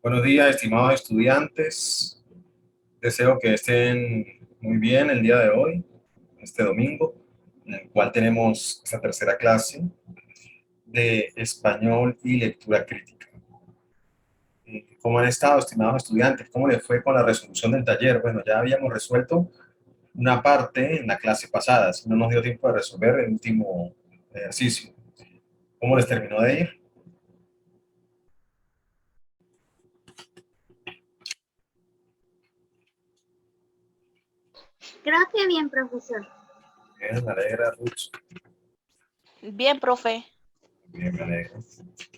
Buenos días, estimados estudiantes. Deseo que estén muy bien el día de hoy, este domingo, en el cual tenemos esta tercera clase de español y lectura crítica. ¿Cómo han estado, estimados estudiantes? ¿Cómo les fue con la resolución del taller? Bueno, ya habíamos resuelto una parte en la clase pasada, si no nos dio tiempo de resolver el último ejercicio. ¿Cómo les terminó de ir? Creo que bien, profesor. Bien, me alegra, Ruth. Bien, profe. Bien, me alegra.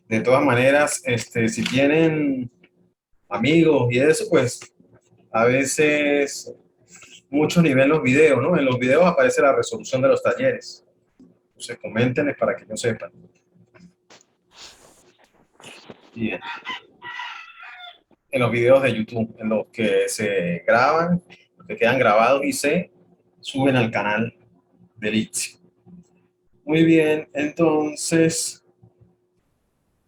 De todas maneras, si tienen amigos y eso, pues a veces muchos ni ven los videos, ¿no? En los videos aparece la resolución de los talleres. Entonces, coméntenles para que yo sepan. Bien. En los videos de YouTube, en los que se graban, los que quedan grabados y se suben al canal del ITZY. Muy bien, entonces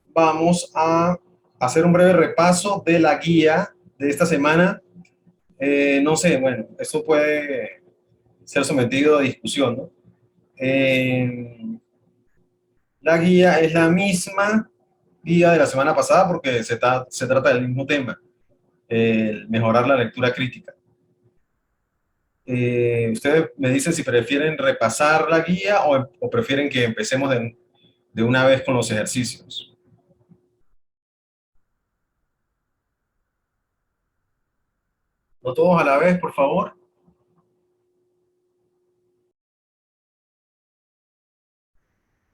vamos a hacer un breve repaso de la guía de esta semana. No sé, bueno, esto puede ser sometido a discusión, ¿no? La guía es la misma guía de la semana pasada porque se trata del mismo tema, mejorar la lectura crítica. Ustedes me dicen si prefieren repasar la guía o prefieren que empecemos de una vez con los ejercicios. No todos a la vez, por favor.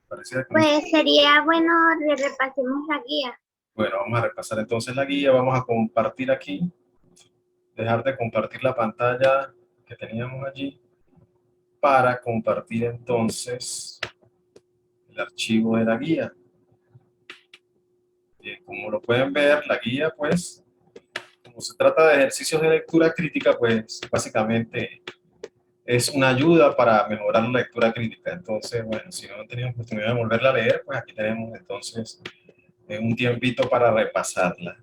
Pareciera que Pues sería bueno que repasemos la guía. Bueno, vamos a repasar entonces la guía. Vamos a compartir aquí. Dejar de compartir la pantalla que teníamos allí para compartir entonces el archivo de la guía. Como lo pueden ver, la guía, pues, como se trata de ejercicios de lectura crítica, pues, básicamente es una ayuda para mejorar la lectura crítica. Entonces, bueno, si no teníamos oportunidad de volverla a leer, pues aquí tenemos entonces un tiempito para repasarla.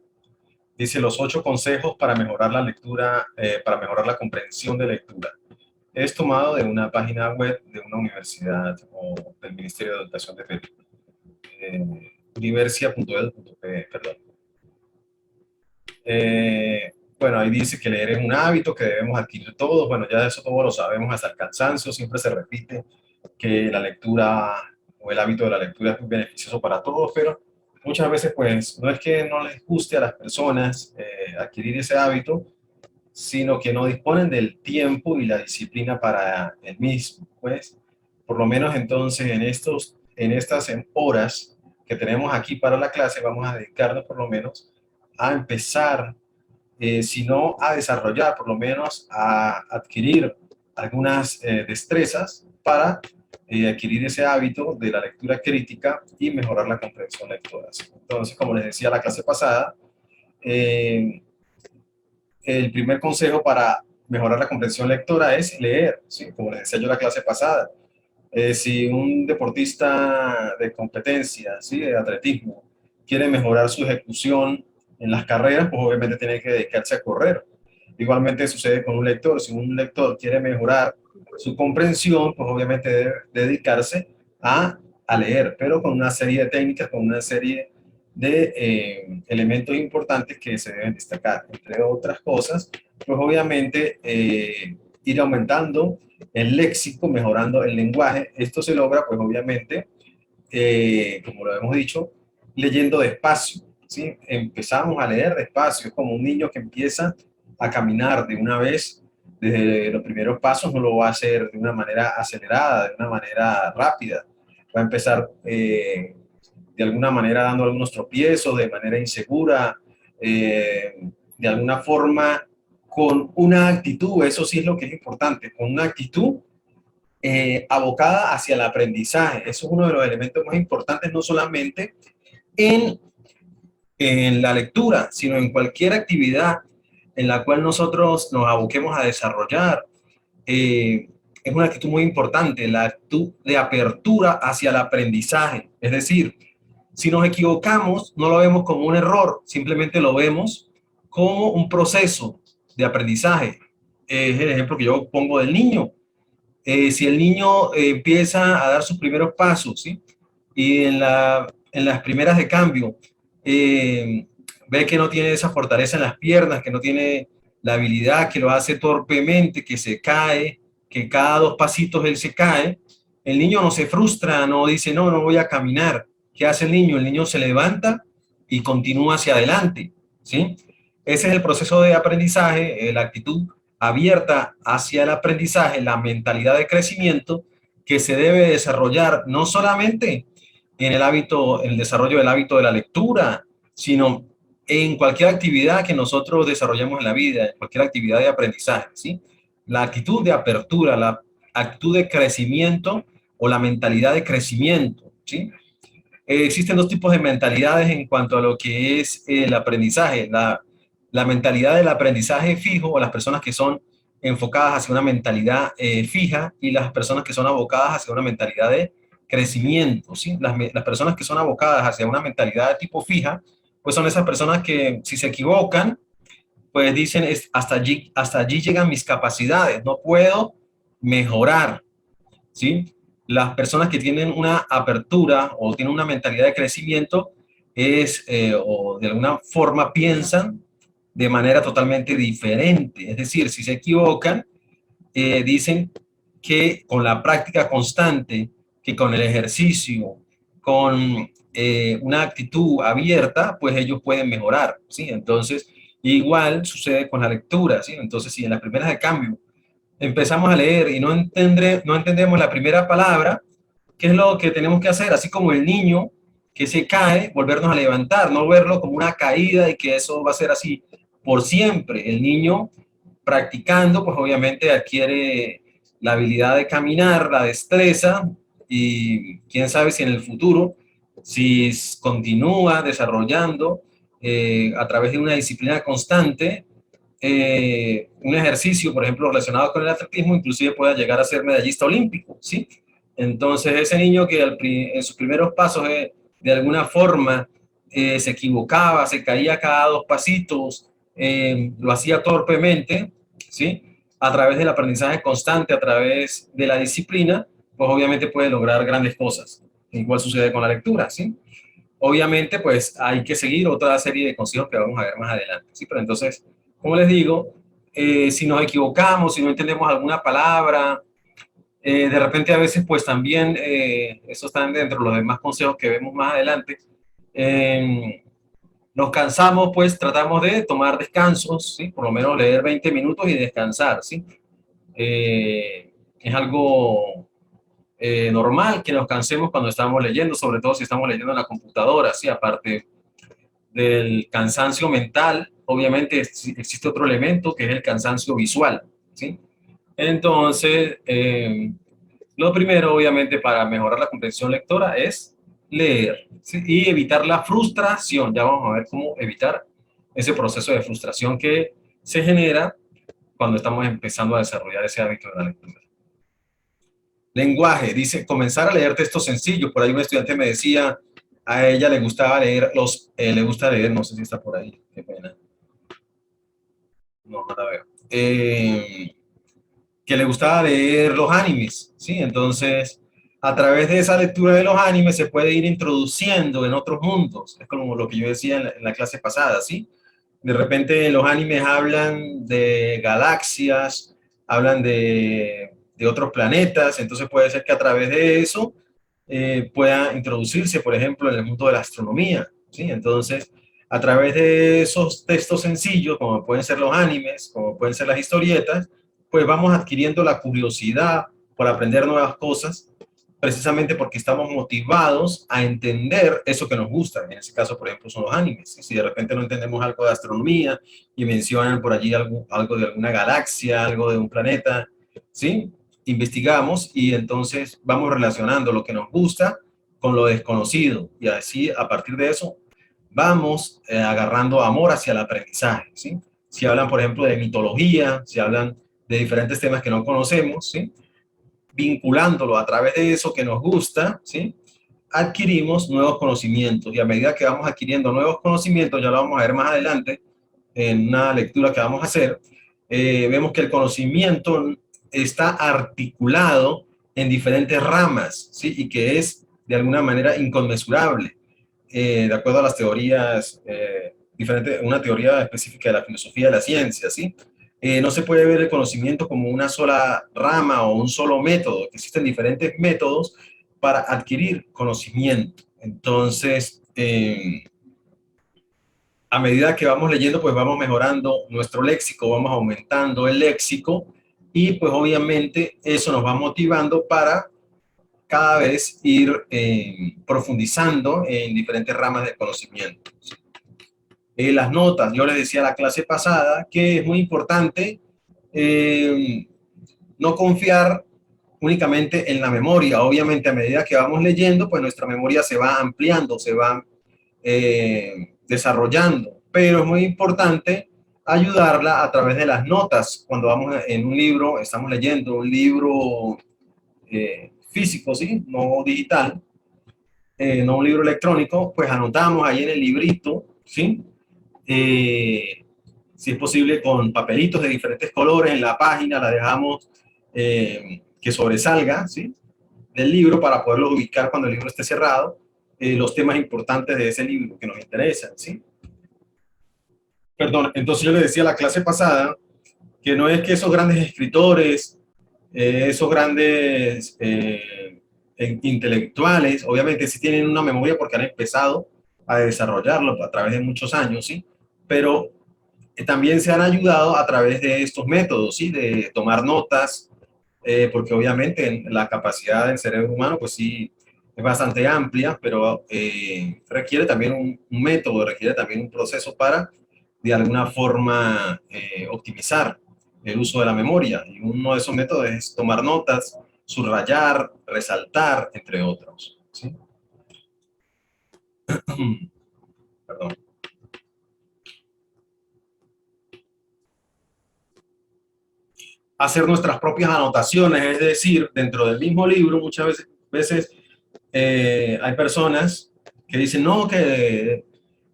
Dice los 8 consejos para mejorar la lectura, para mejorar la comprensión de lectura. Es tomado de una página web de una universidad o del Ministerio de Educación de Perú. Universia.edu.pe, perdón. Bueno, ahí dice que leer es un hábito que debemos adquirir todos. Bueno, ya de eso todos lo sabemos hasta el cansancio. Siempre se repite que la lectura o el hábito de la lectura es muy beneficioso para todos, pero muchas veces pues no es que no les guste a las personas adquirir ese hábito, sino que no disponen del tiempo y la disciplina para el mismo. Pues, por lo menos entonces en estas horas que tenemos aquí para la clase, vamos a dedicarnos por lo menos a empezar, si no a desarrollar, por lo menos a adquirir algunas destrezas para adquirir ese hábito de la lectura crítica y mejorar la comprensión lectora. Entonces, como les decía la clase pasada, el primer consejo para mejorar la comprensión lectora es leer, ¿sí? Como les decía yo la clase pasada. Si un deportista de competencia, ¿sí? De atletismo, quiere mejorar su ejecución en las carreras, pues obviamente tiene que dedicarse a correr. Igualmente sucede con un lector. Si un lector quiere mejorar su comprensión, pues obviamente debe dedicarse a leer, pero con una serie de técnicas, con una serie de elementos importantes que se deben destacar. Entre otras cosas, pues obviamente ir aumentando el léxico, mejorando el lenguaje. Esto se logra, pues obviamente, como lo hemos dicho, leyendo despacio, ¿sí? Empezamos a leer despacio, es como un niño que empieza a caminar de una vez, desde los primeros pasos no lo va a hacer de una manera acelerada, de una manera rápida, va a empezar de alguna manera dando algunos tropiezos, de manera insegura, de alguna forma con una actitud, eso sí es lo que es importante, con una actitud abocada hacia el aprendizaje. Eso es uno de los elementos más importantes, no solamente en, en la lectura, sino en cualquier actividad en la cual nosotros nos aboquemos a desarrollar. Es una actitud muy importante, la actitud de apertura hacia el aprendizaje. Es decir, Si nos equivocamos, no lo vemos como un error, simplemente lo vemos como un proceso de aprendizaje. Es el ejemplo que yo pongo del niño. Si el niño empieza a dar sus primeros pasos, ¿sí? Y en las primeras de cambio ve que no tiene esa fortaleza en las piernas, que no tiene la habilidad, que lo hace torpemente, que se cae, que cada 2 pasitos él se cae, el niño no se frustra, no dice, no, no voy a caminar. ¿Qué hace el niño? El niño se levanta y continúa hacia adelante, ¿sí? Ese es el proceso de aprendizaje, la actitud abierta hacia el aprendizaje, la mentalidad de crecimiento que se debe desarrollar no solamente en el hábito, en el desarrollo del hábito de la lectura, sino en cualquier actividad que nosotros desarrollemos en la vida, en cualquier actividad de aprendizaje, ¿sí? La actitud de apertura, la actitud de crecimiento o la mentalidad de crecimiento, ¿sí? Existen 2 tipos de mentalidades en cuanto a lo que es el aprendizaje. La mentalidad del aprendizaje fijo, o las personas que son enfocadas hacia una mentalidad fija, y las personas que son abocadas hacia una mentalidad de crecimiento, ¿sí? Las personas que son abocadas hacia una mentalidad de tipo fija, pues son esas personas que si se equivocan, pues dicen, hasta allí llegan mis capacidades, no puedo mejorar, ¿sí? Las personas que tienen una apertura o tienen una mentalidad de crecimiento o de alguna forma piensan de manera totalmente diferente. Es decir, si se equivocan, dicen que con la práctica constante, que con el ejercicio, con una actitud abierta, pues ellos pueden mejorar, ¿sí? Entonces, igual sucede con la lectura, ¿sí? Entonces, si en las primeras de cambio empezamos a leer y no entendemos la primera palabra, ¿qué es lo que tenemos que hacer? Así como el niño que se cae, volvernos a levantar, no verlo como una caída y que eso va a ser así por siempre. El niño practicando, pues obviamente adquiere la habilidad de caminar, la destreza, y quién sabe si en el futuro, si continúa desarrollando a través de una disciplina constante, un ejercicio, por ejemplo, relacionado con el atletismo, inclusive pueda llegar a ser medallista olímpico, ¿sí? Entonces, ese niño que en sus primeros pasos, de alguna forma, se equivocaba, se caía cada 2 pasitos, lo hacía torpemente, ¿sí? A través del aprendizaje constante, a través de la disciplina, pues obviamente puede lograr grandes cosas. Igual sucede con la lectura, ¿sí? Obviamente, pues hay que seguir otra serie de consejos que vamos a ver más adelante, ¿sí? Pero entonces, como les digo, si nos equivocamos, si no entendemos alguna palabra, de repente a veces pues también, eso está dentro de los demás consejos que vemos más adelante, nos cansamos, pues tratamos de tomar descansos, ¿sí? Por lo menos leer 20 minutos y descansar, ¿sí? Es algo normal que nos cansemos cuando estamos leyendo, sobre todo si estamos leyendo en la computadora, ¿sí? Aparte del cansancio mental, obviamente existe otro elemento que es el cansancio visual, ¿sí? Entonces, lo primero, obviamente, para mejorar la comprensión lectora es leer, ¿sí? Y evitar la frustración. Ya vamos a ver cómo evitar ese proceso de frustración que se genera cuando estamos empezando a desarrollar ese hábito de la lectura. Lenguaje, dice, comenzar a leer textos sencillos. Por ahí un estudiante me decía, a ella le gustaba leer le gusta leer, no sé si está por ahí, qué pena. No, no la veo. Que le gustaba leer los animes, ¿sí? Entonces, a través de esa lectura de los animes se puede ir introduciendo en otros mundos. Es como lo que yo decía en la clase pasada, ¿sí? De repente los animes hablan de galaxias, hablan de otros planetas, entonces puede ser que a través de eso pueda introducirse, por ejemplo, en el mundo de la astronomía, ¿sí? Entonces, a través de esos textos sencillos, como pueden ser los animes, como pueden ser las historietas, pues vamos adquiriendo la curiosidad por aprender nuevas cosas, precisamente porque estamos motivados a entender eso que nos gusta. En ese caso, por ejemplo, son los animes. Si de repente no entendemos algo de astronomía y mencionan por allí algo de alguna galaxia, algo de un planeta, ¿sí? Investigamos y entonces vamos relacionando lo que nos gusta con lo desconocido. Y así, a partir de eso, vamos agarrando amor hacia el aprendizaje, ¿sí? Si hablan, por ejemplo, de mitología, si hablan de diferentes temas que no conocemos, ¿sí? Vinculándolo a través de eso que nos gusta, ¿sí? adquirimos nuevos conocimientos, y a medida que vamos adquiriendo nuevos conocimientos, ya lo vamos a ver más adelante en una lectura que vamos a hacer, vemos que el conocimiento está articulado en diferentes ramas, ¿sí? Y que es de alguna manera inconmensurable, de acuerdo a las teorías, una teoría específica de la filosofía de la ciencia, ¿sí? No se puede ver el conocimiento como una sola rama o un solo método, que existen diferentes métodos para adquirir conocimiento. Entonces, a medida que vamos leyendo, pues vamos mejorando nuestro léxico, vamos aumentando el léxico, y pues obviamente eso nos va motivando para cada vez ir profundizando en diferentes ramas del conocimiento. Las notas, yo les decía la clase pasada que es muy importante no confiar únicamente en la memoria. Obviamente a medida que vamos leyendo, pues nuestra memoria se va ampliando, se va desarrollando, pero es muy importante ayudarla a través de las notas. Cuando vamos en un libro, estamos leyendo un libro físico, ¿sí? No digital, no un libro electrónico, pues anotamos ahí en el librito, ¿sí? Si es posible con papelitos de diferentes colores en la página, la dejamos que sobresalga, ¿sí? Del libro, para poderlo ubicar cuando el libro esté cerrado, los temas importantes de ese libro que nos interesan, ¿sí? Perdón, entonces yo le decía a la clase pasada que no es que esos grandes escritores, esos grandes intelectuales, obviamente sí tienen una memoria porque han empezado a desarrollarlo a través de muchos años, ¿sí? Pero también se han ayudado a través de estos métodos, ¿sí? De tomar notas, porque obviamente la capacidad del cerebro humano, pues sí, es bastante amplia, pero requiere también un método, requiere también un proceso para, de alguna forma, optimizar el uso de la memoria. Y uno de esos métodos es tomar notas, subrayar, resaltar, entre otros, ¿sí? Perdón. Hacer nuestras propias anotaciones, es decir, dentro del mismo libro, muchas veces hay personas que dicen, no, que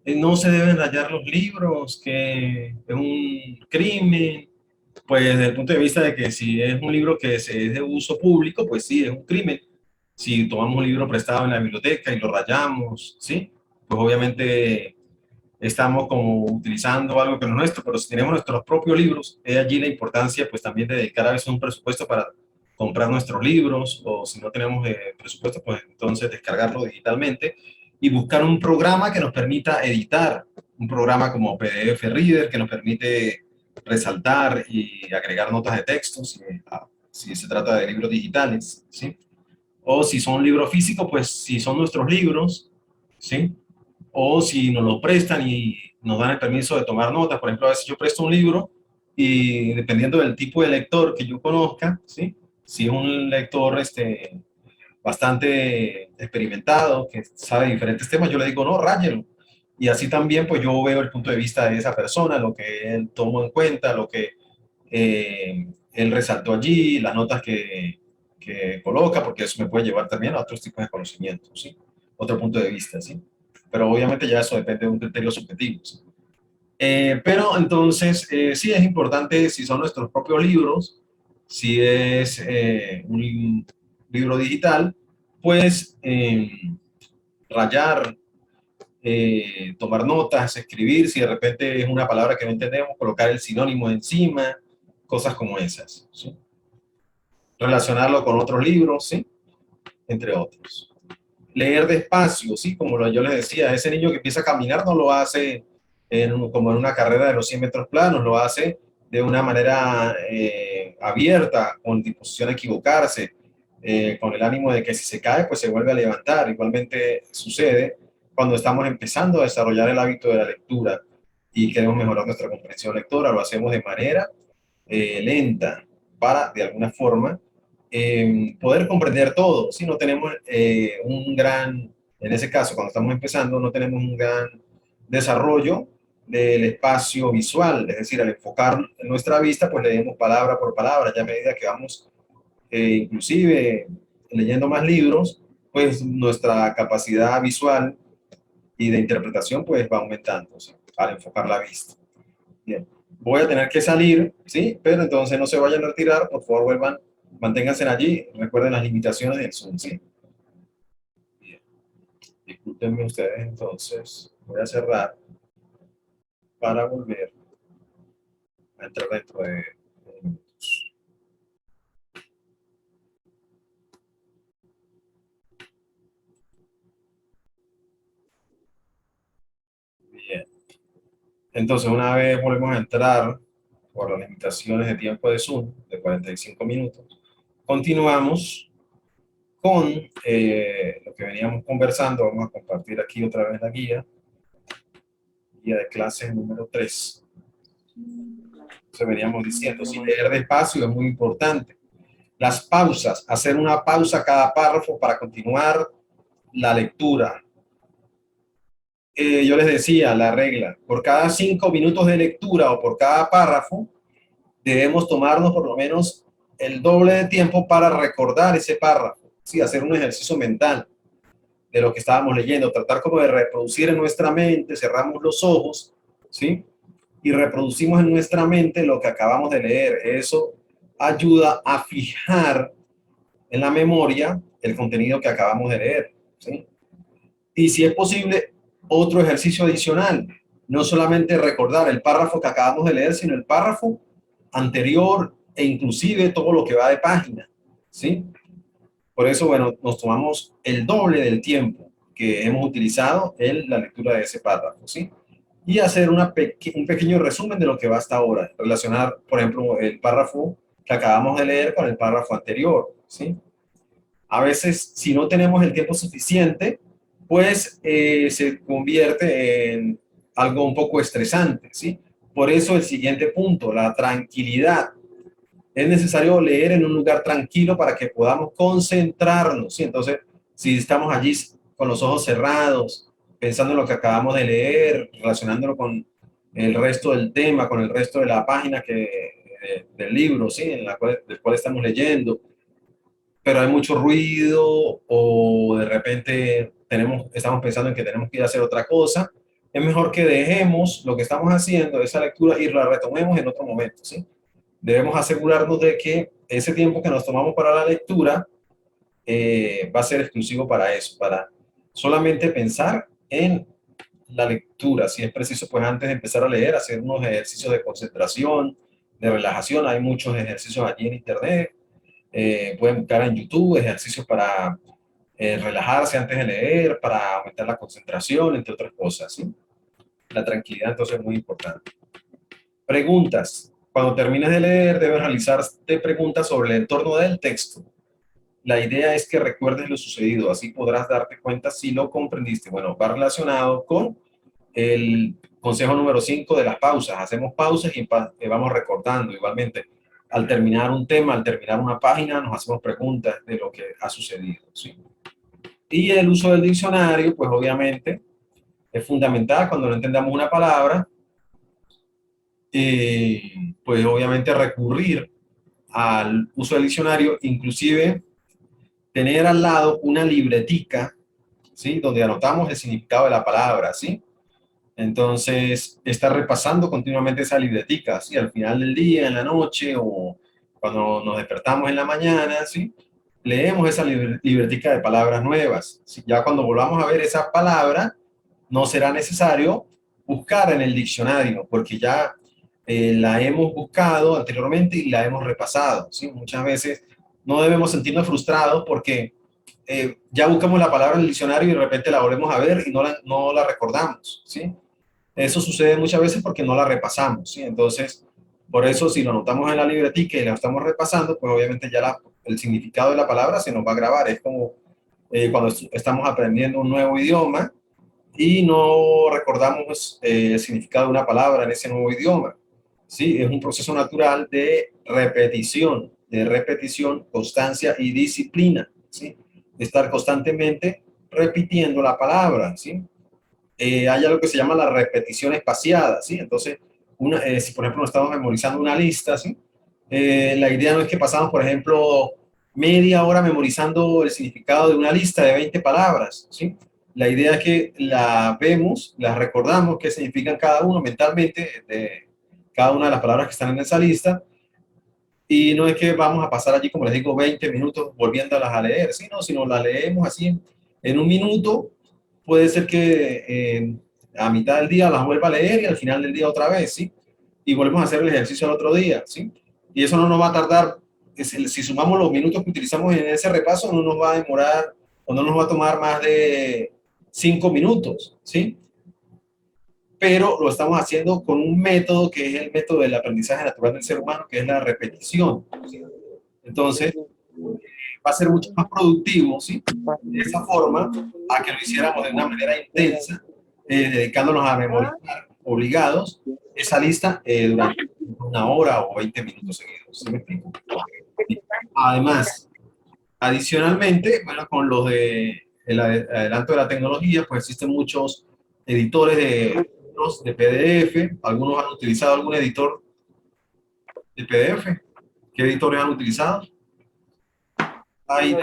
no se deben rayar los libros, que es un crimen. Pues desde el punto de vista de que si es un libro que es de uso público, pues sí, es un crimen. Si tomamos un libro prestado en la biblioteca y lo rayamos, ¿sí? Pues obviamente estamos como utilizando algo que no es nuestro, pero si tenemos nuestros propios libros, es allí la importancia pues también de dedicar a veces un presupuesto para comprar nuestros libros, o si no tenemos presupuesto, pues entonces descargarlo digitalmente y buscar un programa que nos permita editar, un programa como PDF Reader que nos permite resaltar y agregar notas de texto, si se trata de libros digitales, ¿sí? O si son libros físicos, pues si son nuestros libros, ¿sí? O si nos lo prestan y nos dan el permiso de tomar notas. Por ejemplo, a veces yo presto un libro y dependiendo del tipo de lector que yo conozca, ¿sí? Si es un lector bastante experimentado, que sabe diferentes temas, yo le digo, no, ráyelo. Y así también, pues yo veo el punto de vista de esa persona, lo que él tomó en cuenta, lo que él resaltó allí, las notas que coloca, porque eso me puede llevar también a otros tipos de conocimientos, ¿sí? Otro punto de vista, ¿sí? Pero obviamente ya eso depende de un criterio subjetivo, ¿sí? Pero entonces, sí es importante, si son nuestros propios libros, si es un libro digital, pues rayar, tomar notas, escribir, si de repente es una palabra que no entendemos, colocar el sinónimo encima, cosas como esas, ¿sí? Relacionarlo con otros libros, ¿sí? Entre otros. Leer despacio, ¿sí? Como yo les decía, ese niño que empieza a caminar no lo hace como en una carrera de los 100 metros planos, lo hace de una manera abierta, con disposición a equivocarse, con el ánimo de que si se cae, pues se vuelve a levantar. Igualmente sucede cuando estamos empezando a desarrollar el hábito de la lectura y queremos mejorar nuestra comprensión lectora, lo hacemos de manera lenta para, de alguna forma, poder comprender todo. Si no tenemos en ese caso, cuando estamos empezando, no tenemos un gran desarrollo del espacio visual, es decir, al enfocar nuestra vista, pues leemos palabra por palabra, ya a medida que vamos inclusive leyendo más libros, pues nuestra capacidad visual y de interpretación pues va aumentando, ¿sí? Al enfocar la vista. Bien, voy a tener que salir, ¿sí? Pero entonces no se vayan a retirar, por favor vuelvan, manténganse allí, recuerden las limitaciones del Zoom, ¿sí? Bien, discúlpenme ustedes entonces, voy a cerrar para volver a entrar dentro de minutos. Bien, entonces una vez volvemos a entrar por las limitaciones de tiempo de Zoom, de 45 minutos, continuamos con lo que veníamos conversando. Vamos a compartir aquí otra vez la guía de clase número 3. Entonces veníamos diciendo, sí, leer despacio es muy importante. Las pausas, hacer una pausa cada párrafo para continuar la lectura. Yo les decía la regla, por cada 5 minutos de lectura o por cada párrafo, debemos tomarnos por lo menos el doble de tiempo para recordar ese párrafo, ¿sí? Hacer un ejercicio mental de lo que estábamos leyendo, tratar como de reproducir en nuestra mente, cerramos los ojos, ¿sí? Y reproducimos en nuestra mente lo que acabamos de leer. Eso ayuda a fijar en la memoria el contenido que acabamos de leer, ¿sí? Y si es posible, otro ejercicio adicional, no solamente recordar el párrafo que acabamos de leer, sino el párrafo anterior e inclusive todo lo que va de página, ¿sí? Por eso, bueno, nos tomamos el doble del tiempo que hemos utilizado en la lectura de ese párrafo, ¿sí? Y hacer un pequeño resumen de lo que va hasta ahora. Relacionar, por ejemplo, el párrafo que acabamos de leer con el párrafo anterior, ¿sí? A veces, si no tenemos el tiempo suficiente, pues se convierte en algo un poco estresante, ¿sí? Por eso el siguiente punto, la tranquilidad. Es necesario leer en un lugar tranquilo para que podamos concentrarnos, ¿sí? Entonces, si estamos allí con los ojos cerrados, pensando en lo que acabamos de leer, relacionándolo con el resto del tema, con el resto de la página del libro, ¿sí? Del cual estamos leyendo, pero hay mucho ruido o de repente estamos pensando en que tenemos que ir a hacer otra cosa, es mejor que dejemos lo que estamos haciendo, esa lectura, y la retomemos en otro momento, ¿sí? Debemos asegurarnos de que ese tiempo que nos tomamos para la lectura va a ser exclusivo para eso, para solamente pensar en la lectura. Si es preciso, pues antes de empezar a leer, hacer unos ejercicios de concentración, de relajación. Hay muchos ejercicios allí en internet. Pueden buscar en YouTube ejercicios para relajarse antes de leer, para aumentar la concentración, entre otras cosas, ¿sí? La tranquilidad entonces es muy importante. Preguntas. Cuando termines de leer, debes realizarte preguntas sobre el entorno del texto. La idea es que recuerdes lo sucedido, así podrás darte cuenta si lo comprendiste. Bueno, va relacionado con el consejo número 5 de las pausas. Hacemos pausas y vamos recordando. Igualmente, al terminar un tema, al terminar una página, nos hacemos preguntas de lo que ha sucedido, ¿sí? Y el uso del diccionario, pues obviamente, es fundamental cuando no entendamos una palabra. Pues obviamente recurrir al uso del diccionario, inclusive tener al lado una libretica, ¿sí? Donde anotamos el significado de la palabra, ¿sí? Entonces, estar repasando continuamente esa libretica, ¿sí? Al final del día, en la noche o cuando nos despertamos en la mañana, ¿sí? Leemos esa libretica de palabras nuevas, ¿sí? Ya cuando volvamos a ver esa palabra, no será necesario buscar en el diccionario, porque ya la hemos buscado anteriormente y la hemos repasado, ¿sí? Muchas veces no debemos sentirnos frustrados porque ya buscamos la palabra en el diccionario y de repente la volvemos a ver y no la recordamos, ¿sí? Eso sucede muchas veces porque no la repasamos, ¿sí? Entonces, por eso si lo anotamos en la libretica y la estamos repasando, pues obviamente ya el significado de la palabra se nos va a grabar. Es como cuando estamos aprendiendo un nuevo idioma y no recordamos el significado de una palabra en ese nuevo idioma. Sí, es un proceso natural de repetición, constancia y disciplina, ¿sí? Estar constantemente repitiendo la palabra, ¿sí? Hay algo que se llama la repetición espaciada, ¿sí? Entonces, si por ejemplo estamos memorizando una lista, ¿sí? La idea no es que pasamos, por ejemplo, media hora memorizando el significado de una lista de 20 palabras, ¿sí? La idea es que la vemos, la recordamos, qué significan cada uno mentalmente, de cada una de las palabras que están en esa lista, y no es que vamos a pasar allí, como les digo, 20 minutos volviéndolas a leer, ¿sí? No, sino las leemos así en un minuto. Puede ser que a mitad del día las vuelva a leer y al final del día otra vez, ¿sí? Y volvemos a hacer el ejercicio al otro día, ¿sí? Y eso no nos va a tardar, si sumamos los minutos que utilizamos en ese repaso, no nos va a demorar o no nos va a tomar más de 5 minutos, ¿sí? Pero lo estamos haciendo con un método que es el método del aprendizaje natural del ser humano, que es la repetición, ¿sí? Entonces, va a ser mucho más productivo, ¿sí? De esa forma, a que lo hiciéramos de una manera intensa, dedicándonos a memorizar, obligados, esa lista durante una hora o 20 minutos seguidos. ¿Sí me explico? Además, adicionalmente, bueno, con los de el adelanto de la tecnología, pues existen muchos editores de PDF. Algunos han utilizado algún editor de PDF. ¿Qué editores han utilizado? Hay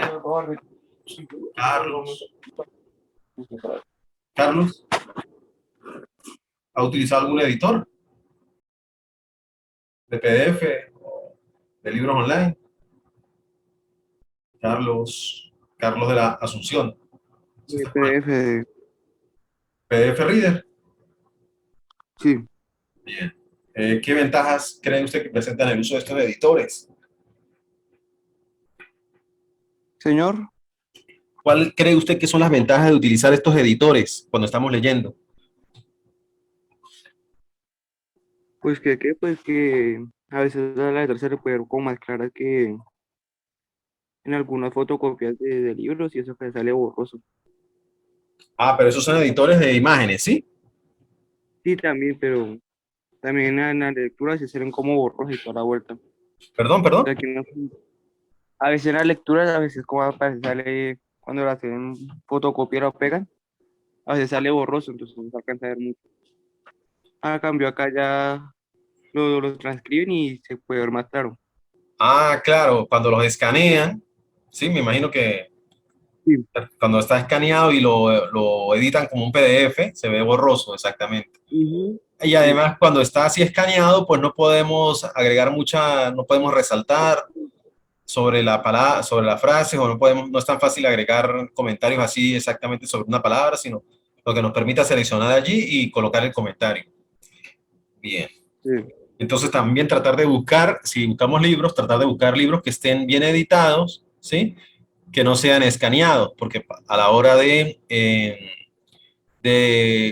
Carlos. Carlos, ¿ha utilizado algún editor de PDF o de libros online? Carlos de la Asunción. PDF, PDF Reader. sí, Bien. ¿Qué ventajas cree usted que presentan el uso de estos editores? señor, ¿Cuál cree usted que son las ventajas de utilizar estos editores cuando estamos leyendo? pues que a veces la letra se le puede ver como más clara que en algunas fotocopias de libros y eso que sale borroso. Ah, pero esos son editores de imágenes, ¿sí? Sí, también, pero también en la lectura se salen como borrosos y toda la vuelta. O Perdón, perdón. sea, que a veces en la lectura, a veces como aparece, sale cuando la hacen fotocopiar o pegan, a veces sale borroso, entonces no se alcanza a ver mucho. A cambio acá ya lo transcriben y se puede ver más claro. Ah, claro, cuando los escanean, sí, me imagino que Sí. cuando está escaneado y lo editan como un PDF, se ve borroso, exactamente. Ujú. Y Sí. además, cuando está así escaneado, pues no podemos agregar mucha, no podemos resaltar sobre la palabra, sobre las frases, o no podemos, no es tan fácil agregar comentarios así exactamente sobre una palabra, sino lo que nos permita seleccionar allí y colocar el comentario. Bien. Sí. Entonces también tratar de buscar, si buscamos libros, tratar de buscar libros que estén bien editados, ¿sí? Que no sean escaneados, porque a la hora de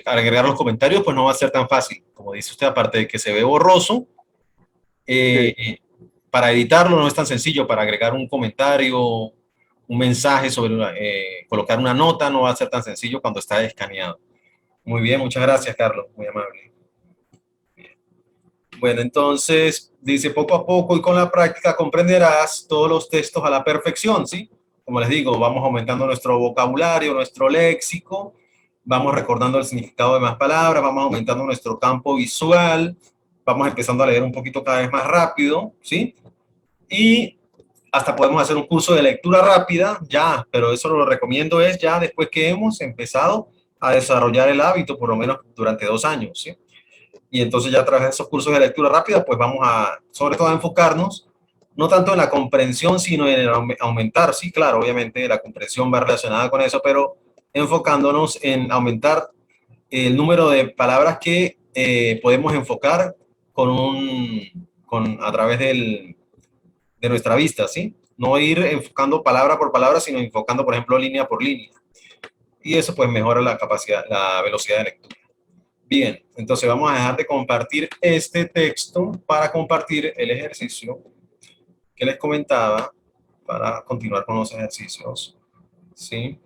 agregar los comentarios, pues no va a ser tan fácil. Como dice usted, aparte de que se ve borroso, Sí. eh, para editarlo no es tan sencillo, para agregar un comentario, un mensaje sobre, colocar una nota, no va a ser tan sencillo cuando está escaneado. Muy bien, muchas gracias, Carlos, muy amable. Bueno, entonces dice, poco a poco y con la práctica comprenderás todos los textos a la perfección, ¿sí? Como les digo, vamos aumentando nuestro vocabulario, nuestro léxico, vamos recordando el significado de más palabras, vamos aumentando nuestro campo visual, vamos empezando a leer un poquito cada vez más rápido, ¿sí? Y hasta podemos hacer un curso de lectura rápida, ya, pero eso lo recomiendo es ya después que hemos empezado a desarrollar el hábito, por lo menos durante 2 años, ¿sí? Y entonces ya a través de esos cursos de lectura rápida, pues vamos a, sobre todo, a enfocarnos, no tanto en la comprensión, sino en el aumentar, sí, claro, obviamente la comprensión va relacionada con eso, pero enfocándonos en aumentar el número de palabras que podemos enfocar a través de nuestra vista, ¿sí? No ir enfocando palabra por palabra, sino enfocando, por ejemplo, línea por línea. Y eso pues mejora la capacidad, la velocidad de lectura. Bien, entonces vamos a dejar de compartir este texto para compartir el ejercicio que les comentaba para continuar con los ejercicios. ¿Sí?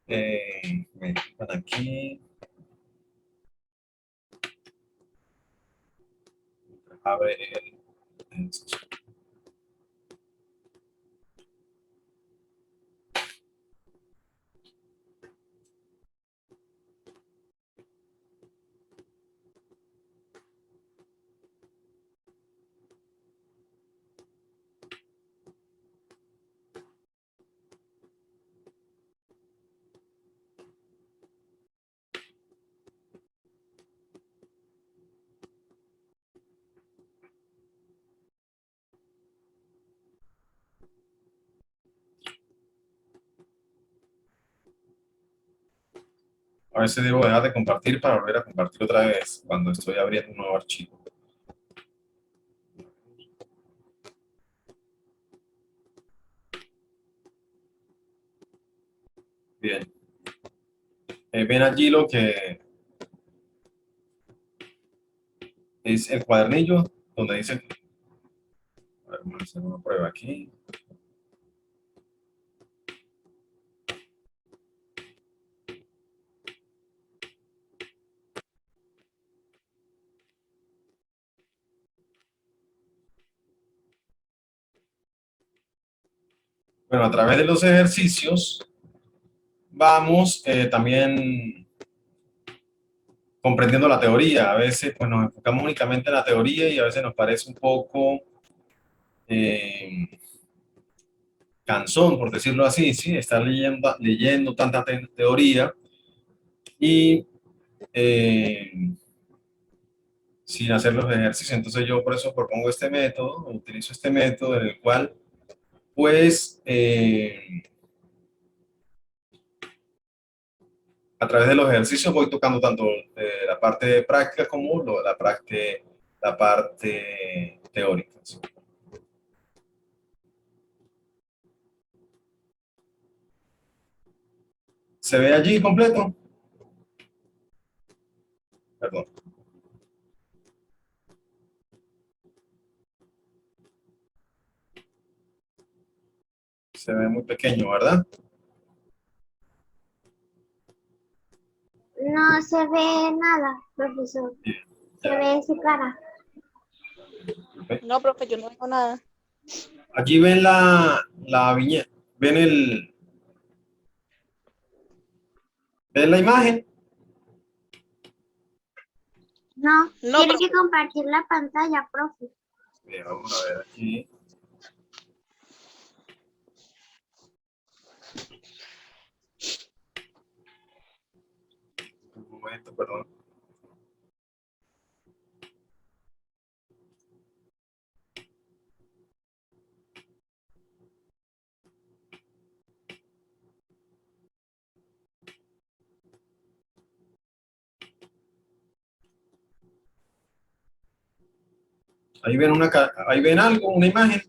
Me van aquí. A ver. A veces debo dejar de compartir para volver a compartir otra vez cuando estoy abriendo un nuevo archivo. Bien. Ven allí lo que es el cuadernillo donde dice, a ver, vamos a hacer una prueba aquí. Bueno, a través de los ejercicios vamos también comprendiendo la teoría. A veces pues nos enfocamos únicamente en la teoría y a veces nos parece un poco cansón, por decirlo así, ¿sí? Estar leyendo tanta teoría y sin hacer los ejercicios. Entonces yo por eso propongo este método, utilizo este método en el cual pues a través de los ejercicios voy tocando tanto la parte práctica como la parte teórica, ¿sí? ¿Se ve allí completo? Perdón. Se ve muy pequeño, ¿verdad? No se ve nada, profesor. Se Ya. ve su cara. No, profe, yo no veo nada. Allí ven la viñeta, ven la imagen. No, No, tiene profe. que compartir la pantalla, profe. Bien, vamos a ver aquí. Un momento, perdón. Ahí ven algo, una imagen.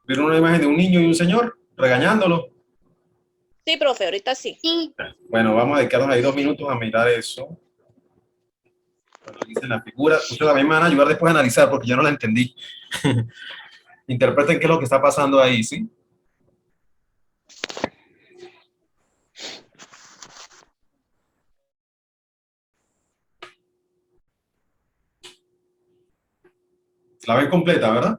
Ven una imagen de un niño y un señor regañándolo. Sí, profe, ahorita sí. Sí, Bueno, vamos a dedicarnos ahí 2 minutos a mirar eso. Analicen la figura. Ustedes también me van a ayudar después a analizar porque yo no la entendí. Interpreten qué es lo que está pasando ahí, ¿sí? La ven completa, ¿verdad?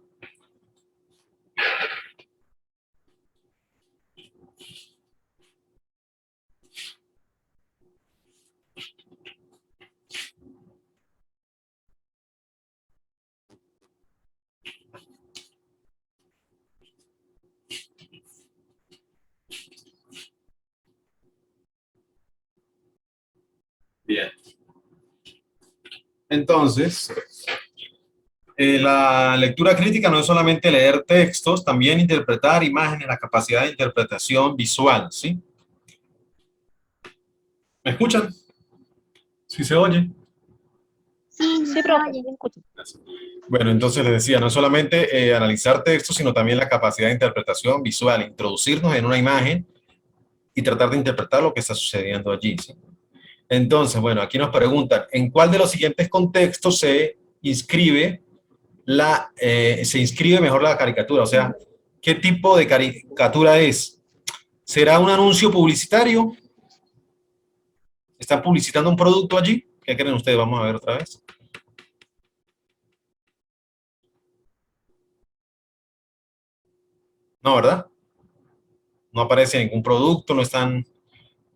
Bien. Entonces, la lectura crítica no es solamente leer textos, también interpretar imágenes, la capacidad de interpretación visual, ¿sí? ¿Me escuchan? ¿Sí se oye? sí, Sí, se profe, oye. sí, escucho. Bueno, entonces les decía, no solamente analizar textos, sino también la capacidad de interpretación visual, introducirnos en una imagen y tratar de interpretar lo que está sucediendo allí, ¿sí? Entonces, bueno, aquí nos preguntan, ¿en cuál de los siguientes contextos se inscribe mejor la caricatura? O sea, ¿qué tipo de caricatura es? ¿Será un anuncio publicitario? ¿Están publicitando un producto allí? ¿Qué creen ustedes? Vamos a ver otra vez. No, ¿verdad? No aparece ningún producto, no están...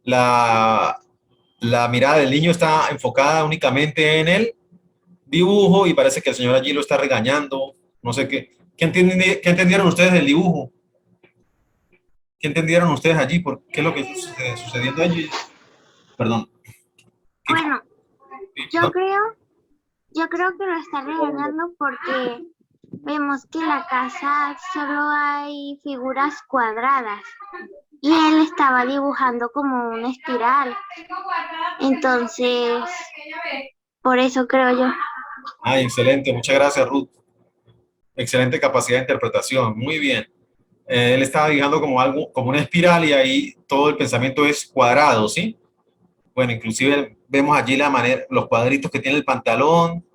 La mirada del niño está enfocada únicamente en el dibujo y parece que el señor allí lo está regañando. No sé qué. ¿Qué entendieron ustedes del dibujo? ¿Qué entendieron ustedes allí? ¿Qué es lo que está sucediendo allí? Perdón. ¿Qué- Bueno, yo ¿no? creo Yo creo que lo está regañando porque vemos que en la casa solo hay figuras cuadradas y él estaba dibujando como una espiral. Entonces, por eso creo yo. Ah, excelente, muchas gracias, Ruth. Excelente capacidad de interpretación, muy bien. Él estaba dibujando como algo, como una espiral y ahí todo el pensamiento es cuadrado, ¿sí? Bueno, inclusive vemos allí la manera, los cuadritos que tiene el pantalón,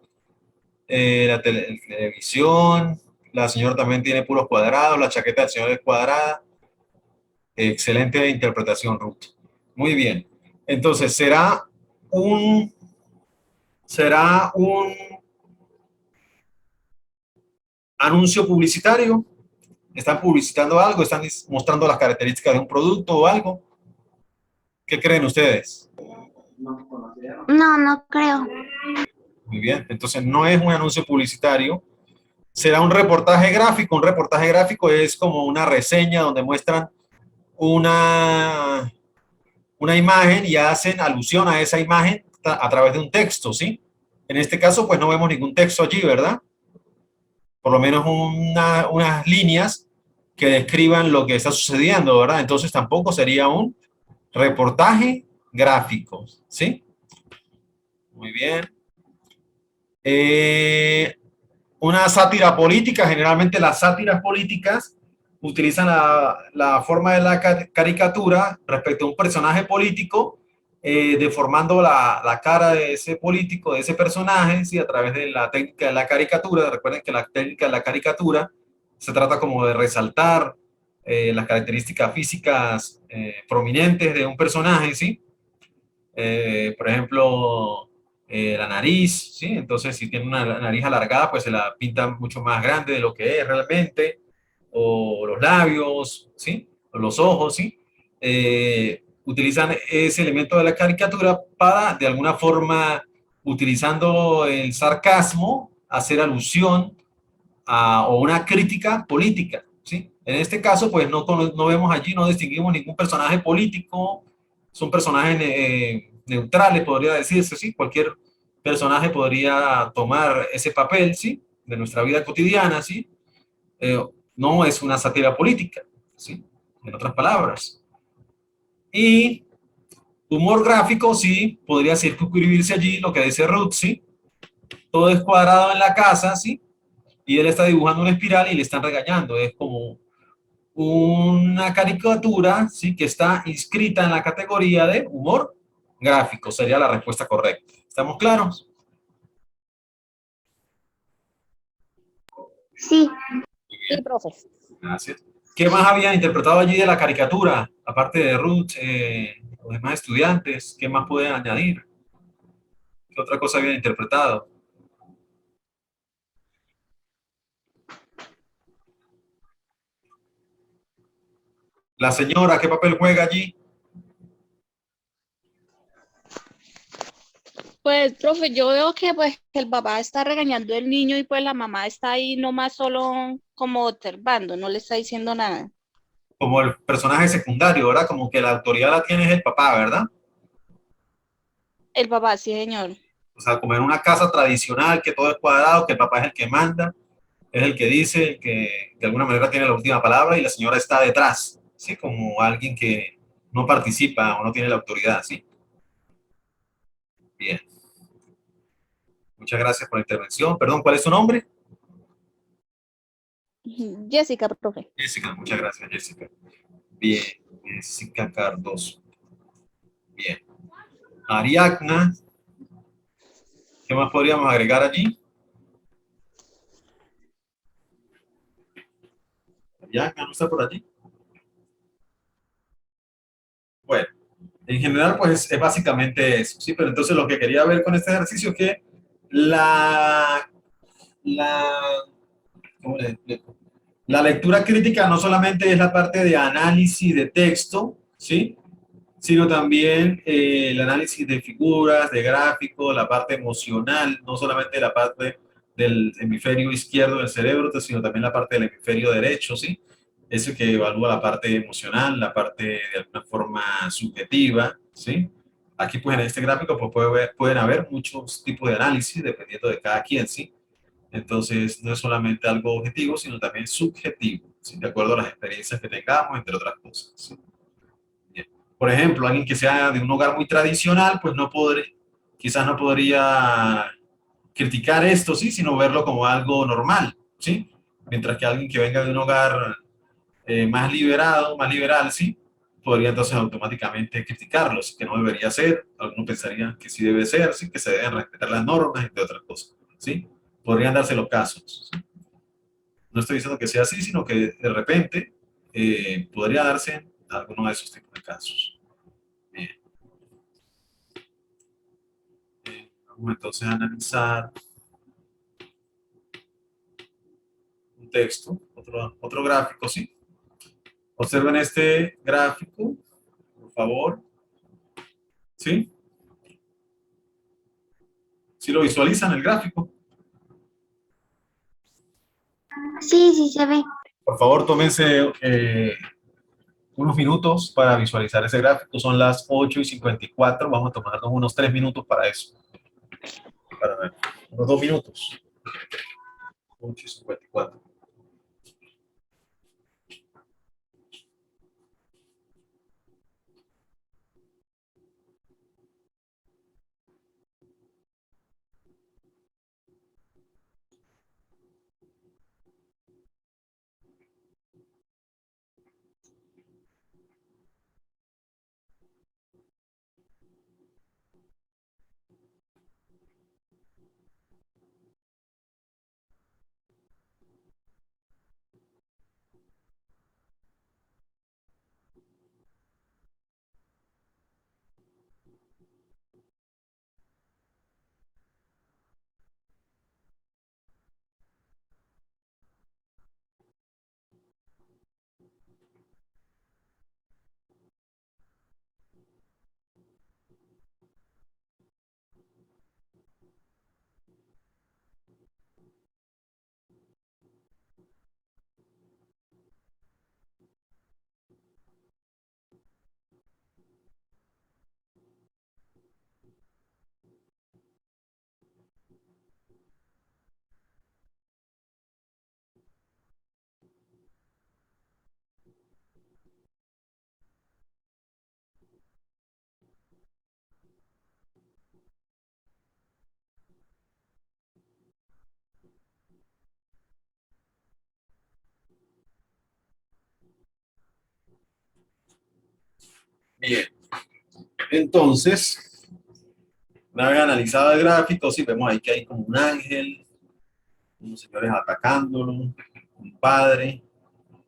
la televisión, la señora también tiene puros cuadrados, la chaqueta del señor es cuadrada. Excelente interpretación, Ruth. Muy bien. Entonces, ¿será un anuncio publicitario? ¿Están publicitando algo? ¿Están mostrando las características de un producto o algo? ¿Qué creen ustedes? No, no creo. Muy bien. Entonces, no es un anuncio publicitario. ¿Será un reportaje gráfico? Un reportaje gráfico es como una reseña donde muestran una, una imagen y hacen alusión a esa imagen a través de un texto, ¿sí? En este caso, pues no vemos ningún texto allí, ¿verdad? Por lo menos unas líneas que describan lo que está sucediendo, ¿verdad? Entonces tampoco sería un reportaje gráfico, ¿sí? Muy bien. Una sátira política, generalmente las sátiras políticas utilizan la forma de la caricatura respecto a un personaje político, deformando la cara de ese político, de ese personaje, ¿sí? A través de la técnica de la caricatura. Recuerden que la técnica de la caricatura se trata como de resaltar las características físicas prominentes de un personaje, ¿sí? Por ejemplo, la nariz, ¿sí? Entonces, si tiene una nariz alargada, pues se la pinta mucho más grande de lo que es realmente, o los labios, ¿sí? O los ojos, ¿sí? Utilizan ese elemento de la caricatura para, de alguna forma, utilizando el sarcasmo, hacer alusión o una crítica política, ¿sí? En este caso, pues no vemos allí, no distinguimos ningún personaje político, son personajes neutrales, podría decirse, ¿sí? Cualquier personaje podría tomar ese papel, ¿sí? De nuestra vida cotidiana, ¿sí? Eh, no es una sátira política, ¿sí? En otras palabras. Y humor gráfico, sí, podría circunscribirse allí lo que dice Ruth, ¿sí? Todo es cuadrado en la casa, ¿sí? Y él está dibujando una espiral y le están regañando. Es como una caricatura, ¿sí? Que está inscrita en la categoría de humor gráfico. Sería la respuesta correcta. ¿Estamos claros? Sí, Sí, profe. Gracias. ¿Qué más habían interpretado allí de la caricatura? Aparte de Ruth, los demás estudiantes, ¿qué más pueden añadir? ¿Qué otra cosa habían interpretado? La señora, ¿qué papel juega allí? Pues, profe, yo veo que pues el papá está regañando al niño y pues la mamá está ahí nomás solo como observando, no le está diciendo nada. Como el personaje secundario, ¿verdad? Como que la autoridad la tiene el papá, ¿verdad? El papá, sí, señor. O sea, como en una casa tradicional, que todo es cuadrado, que el papá es el que manda, es el que dice, el que de alguna manera tiene la última palabra y la señora está detrás, ¿sí? Como alguien que no participa o no tiene la autoridad, ¿sí? Bien. Muchas gracias por la intervención. Perdón, ¿cuál es su nombre? Jessica, profe. Jessica, muchas gracias, Jessica. Bien, Jessica Cardoso. Bien. Ariadna, ¿qué más podríamos agregar allí? Ariadna, ¿no está por allí? Bueno, en general, pues es básicamente eso, ¿sí? Pero entonces lo que quería ver con este ejercicio es que la, la, ¿cómo la lectura crítica no solamente es la parte de análisis de texto, ¿sí? Sino también el análisis de figuras, de gráficos, la parte emocional, no solamente la parte del hemisferio izquierdo del cerebro, sino también la parte del hemisferio derecho, ¿sí? Eso que evalúa la parte emocional, la parte de alguna forma subjetiva, ¿sí? Aquí, pues, en este gráfico pues, pueden haber muchos tipos de análisis dependiendo de cada quien, ¿sí? Entonces, no es solamente algo objetivo, sino también subjetivo, ¿sí? De acuerdo a las experiencias que tengamos, entre otras cosas, ¿sí? Bien. Por ejemplo, alguien que sea de un hogar muy tradicional, pues quizás no podría criticar esto, ¿sí? Sino verlo como algo normal, ¿sí? Mientras que alguien que venga de un hogar más liberado, más liberal, ¿sí? Podría entonces automáticamente criticarlos, que no debería ser, algunos pensarían que sí debe ser, ¿sí? Que se deben respetar las normas, entre otras cosas, ¿sí? Podrían darse los casos, ¿sí? No estoy diciendo que sea así, sino que de repente podría darse alguno de esos tipos de casos. Bien. Vamos entonces a analizar un texto, otro gráfico, ¿sí? Observen este gráfico, por favor, ¿sí? ¿Sí lo visualizan el gráfico? Sí, sí se ve. Por favor, tómense unos minutos para visualizar ese gráfico. Son las 8:54. Vamos a tomarnos unos 3 minutos para eso. Para ver. Unos 2 minutos. 8:54. Bien. Entonces, una vez analizado el gráfico, sí, vemos ahí que hay como un ángel, unos señores atacándolo, un padre.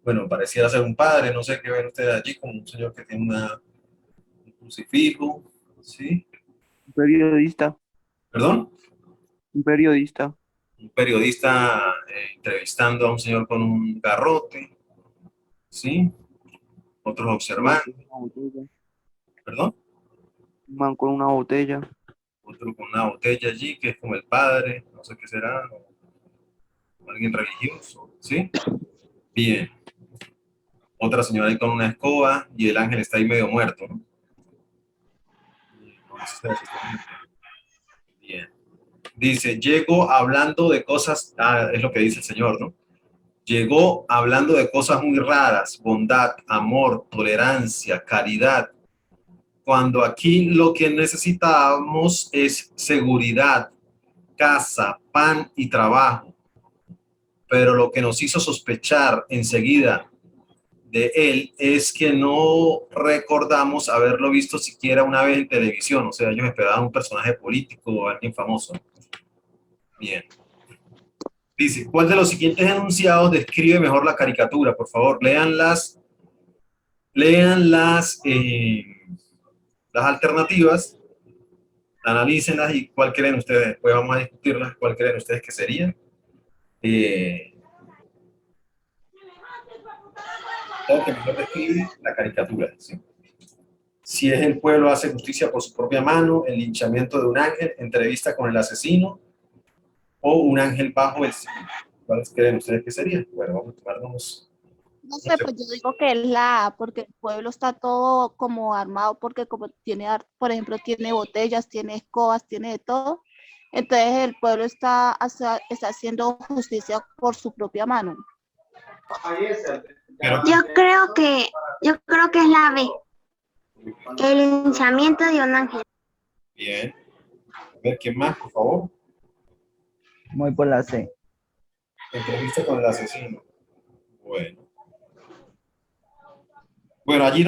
Bueno, pareciera ser un padre, no sé qué ven ustedes allí, como un señor que tiene un crucifijo, ¿sí? Un periodista, ¿Perdón? un periodista. Un periodista entrevistando a un señor con un garrote, ¿sí? Otros Un man observando, con una botella. ¿perdón? Un man con una botella. Otro con una botella allí, que es como el padre, no sé qué será, o alguien religioso, ¿sí? Bien. Otra señora ahí con una escoba y el ángel está ahí medio muerto, ¿no? No sé si ustedes están viendo. Bien. Dice, llego hablando de cosas, es lo que dice el Señor, ¿no? Llegó hablando de cosas muy raras, bondad, amor, tolerancia, caridad, cuando aquí lo que necesitamos es seguridad, casa, pan y trabajo. Pero lo que nos hizo sospechar enseguida de él es que no recordamos haberlo visto siquiera una vez en televisión. O sea, ellos esperaban un personaje político o alguien famoso. Bien. Dice, ¿cuál de los siguientes enunciados describe mejor la caricatura? Por favor, lean las alternativas, analícenlas y cuál creen ustedes. Después vamos a discutirlas, cuál creen ustedes que sería. O que mejor describe la caricatura. ¿Sí? Si es el pueblo hace justicia por su propia mano, el linchamiento de un ángel, entrevista con el asesino o un ángel bajo el cielo. ¿Cuáles creen ustedes que sería? Bueno, vamos a tomarnos No No sé, sé. pues yo digo que es la A, porque el pueblo está todo como armado, porque como tiene, por ejemplo, tiene botellas, tiene escobas, tiene de todo. Entonces el pueblo está haciendo justicia por su propia mano. Pero, Yo creo que, yo creo que es la B, el linchamiento de un ángel. bien. A ver, ¿quién más, por favor? Voy por la C. Entrevista con el asesino. Bueno. Bueno, allí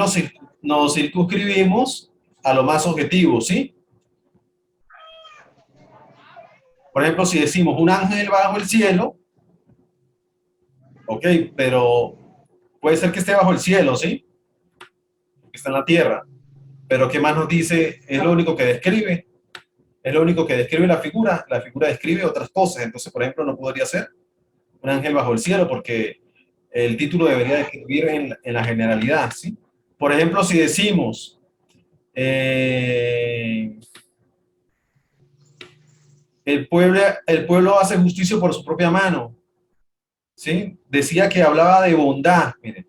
nos circunscribimos a lo más objetivo, ¿sí? Por ejemplo, si decimos un ángel bajo el cielo, ok, pero puede ser que esté bajo el cielo, ¿sí? Que está en la tierra. Pero ¿qué más nos dice? Es lo único que describe. Es lo único que describe la figura. La figura describe otras cosas. Entonces, por ejemplo, no podría ser un ángel bajo el cielo porque el título debería describir en la generalidad, ¿sí? Por ejemplo, si decimos eh, el pueblo hace justicia por su propia mano, ¿sí? Decía que hablaba de bondad, miren.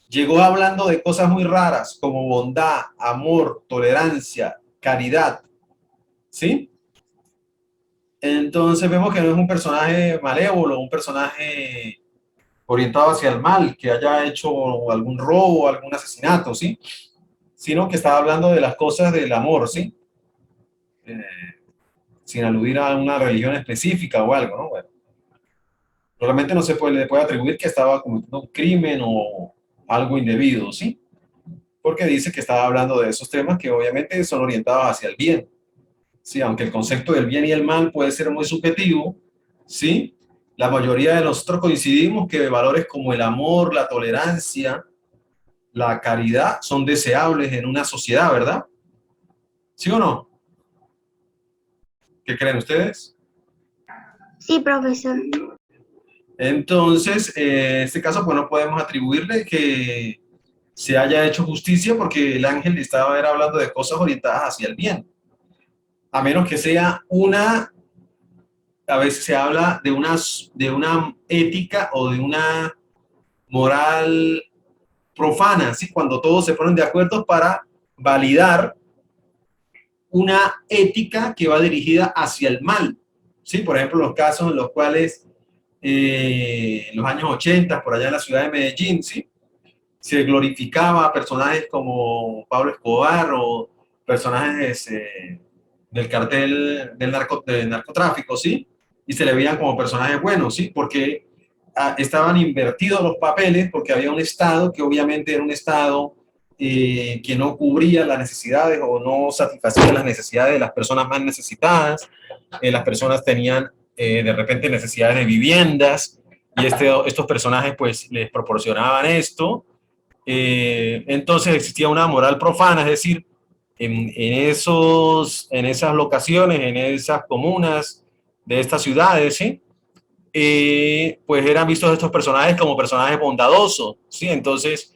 Llegó hablando de cosas muy raras como bondad, amor, tolerancia, caridad, ¿sí? Entonces vemos que no es un personaje malévolo, un personaje orientado hacia el mal, que haya hecho algún robo, algún asesinato, ¿sí? Sino que estaba hablando de las cosas del amor, ¿sí? Eh, sin aludir a una religión específica o algo, ¿no? Bueno, realmente no se puede, le puede atribuir que estaba cometiendo un crimen o algo indebido, ¿sí? Porque dice que estaba hablando de esos temas que obviamente son orientados hacia el bien, ¿sí? Aunque el concepto del bien y el mal puede ser muy subjetivo, ¿sí? La mayoría de nosotros coincidimos que valores como el amor, la tolerancia, la caridad son deseables en una sociedad, ¿verdad? ¿Sí o no? ¿Qué creen ustedes? Sí, profesor. Entonces, en este caso, pues no podemos atribuirle que se haya hecho justicia porque el ángel estaba hablando de cosas orientadas hacia el bien. A menos que sea a veces se habla de una ética o de una moral profana, ¿sí? Cuando todos se ponen de acuerdo para validar una ética que va dirigida hacia el mal, ¿sí? Por ejemplo, los casos en los cuales en los años 80, por allá en la ciudad de Medellín, ¿sí? Se glorificaba a personajes como Pablo Escobar o personajes del cartel del narcotráfico, ¿sí? Y se le veían como personajes buenos, ¿sí? Porque estaban invertidos los papeles, porque había un Estado que obviamente era un Estado que no cubría las necesidades o no satisfacía las necesidades de las personas más necesitadas. Las personas tenían de repente necesidades de viviendas y estos personajes pues les proporcionaban esto. Entonces existía una moral profana, es decir, en esas locaciones, en esas comunas de estas ciudades, ¿sí? Pues eran vistos estos personajes como personajes bondadosos, ¿sí? Entonces,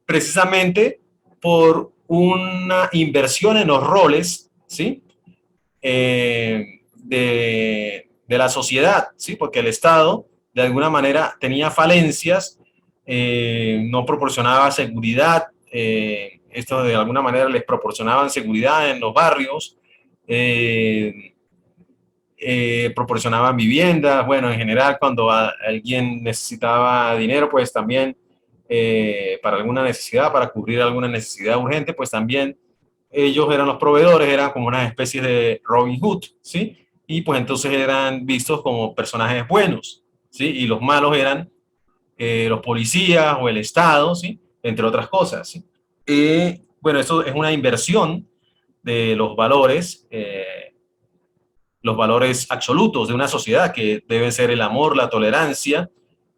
precisamente por una inversión en los roles, ¿sí? De la sociedad, ¿sí? Porque el Estado, de alguna manera, tenía falencias, no proporcionaba seguridad, esto de alguna manera les proporcionaban seguridad en los barrios, proporcionaban viviendas, bueno, en general cuando alguien necesitaba dinero, pues también para alguna necesidad, para cubrir alguna necesidad urgente, pues también ellos eran los proveedores, eran como una especie de Robin Hood, ¿sí? Y pues entonces eran vistos como personajes buenos, ¿sí? Y los malos eran los policías o el Estado, ¿sí? Entre otras cosas, ¿sí? Bueno, esto es una inversión de los valores absolutos de una sociedad que deben ser el amor, la tolerancia,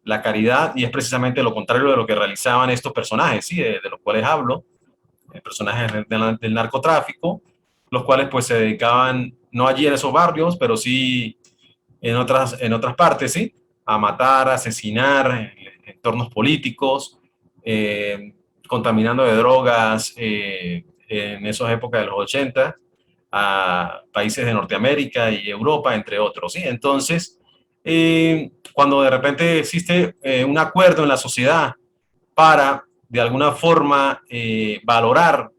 la caridad, y es precisamente lo contrario de lo que realizaban estos personajes, ¿sí? De los cuales hablo, personajes del narcotráfico, los cuales pues se dedicaban, no allí en esos barrios, pero sí en otras partes, ¿sí? A matar, a asesinar en entornos políticos, contaminando de drogas en esas épocas de los 80 a países de Norteamérica y Europa, entre otros, ¿sí? Entonces, cuando de repente existe un acuerdo en la sociedad para, de alguna forma, valorar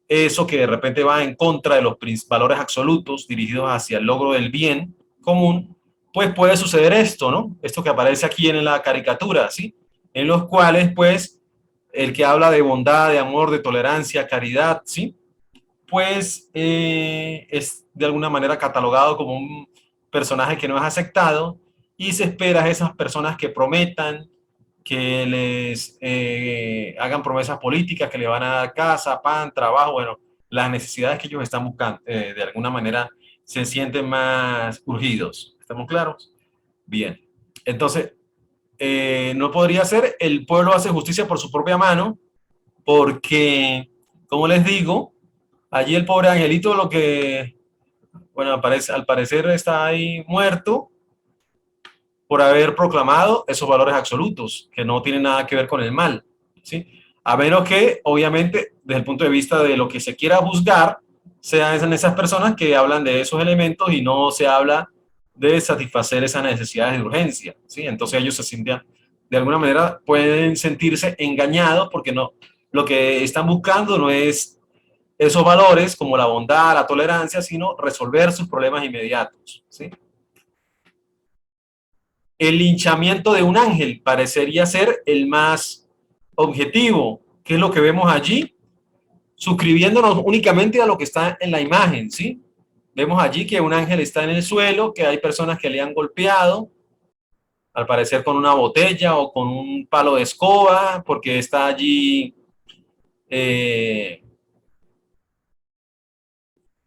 eso que de repente va en contra de los valores absolutos dirigidos hacia el logro del bien común, pues puede suceder esto, ¿no? Esto que aparece aquí en la caricatura, ¿sí? En los cuales, pues, el que habla de bondad, de amor, de tolerancia, caridad, ¿sí? Pues es de alguna manera catalogado como un personaje que no es aceptado y se espera a esas personas que prometan, que les hagan promesas políticas, que le van a dar casa, pan, trabajo, bueno, las necesidades que ellos están buscando, de alguna manera se sienten más urgidos. ¿Estamos claros? Bien. Entonces, no podría ser, el pueblo hace justicia por su propia mano, porque, como les digo, allí el pobre angelito lo que, bueno, al parecer está ahí muerto por haber proclamado esos valores absolutos que no tienen nada que ver con el mal, ¿sí? A menos que, obviamente, desde el punto de vista de lo que se quiera juzgar, sean esas personas que hablan de esos elementos y no se habla de satisfacer esas necesidades de urgencia, ¿sí? Entonces ellos se sienten, de alguna manera, pueden sentirse engañados porque no, lo que están buscando no es esos valores como la bondad, la tolerancia, sino resolver sus problemas inmediatos, ¿sí? El linchamiento de un ángel parecería ser el más objetivo. ¿Qué es lo que vemos allí? Suscribiéndonos únicamente a lo que está en la imagen, ¿sí? Vemos allí que un ángel está en el suelo, que hay personas que le han golpeado, al parecer con una botella o con un palo de escoba, porque está allí,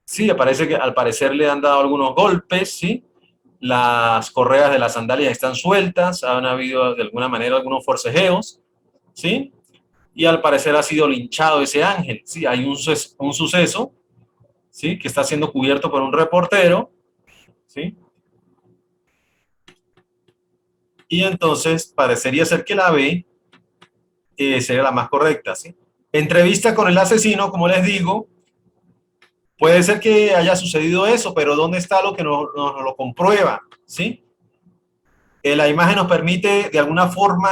sí, parece que al parecer le han dado algunos golpes, ¿sí? Las correas de las sandalias están sueltas, han habido de alguna manera algunos forcejeos, ¿sí? Y al parecer ha sido linchado ese ángel, ¿sí? Hay un suceso, ¿sí? Que está siendo cubierto por un reportero, ¿sí? Y entonces parecería ser que la B sería la más correcta, ¿sí? Entrevista con el asesino, como les digo, puede ser que haya sucedido eso, pero ¿dónde está lo que nos lo comprueba, ¿sí? La imagen nos permite de alguna forma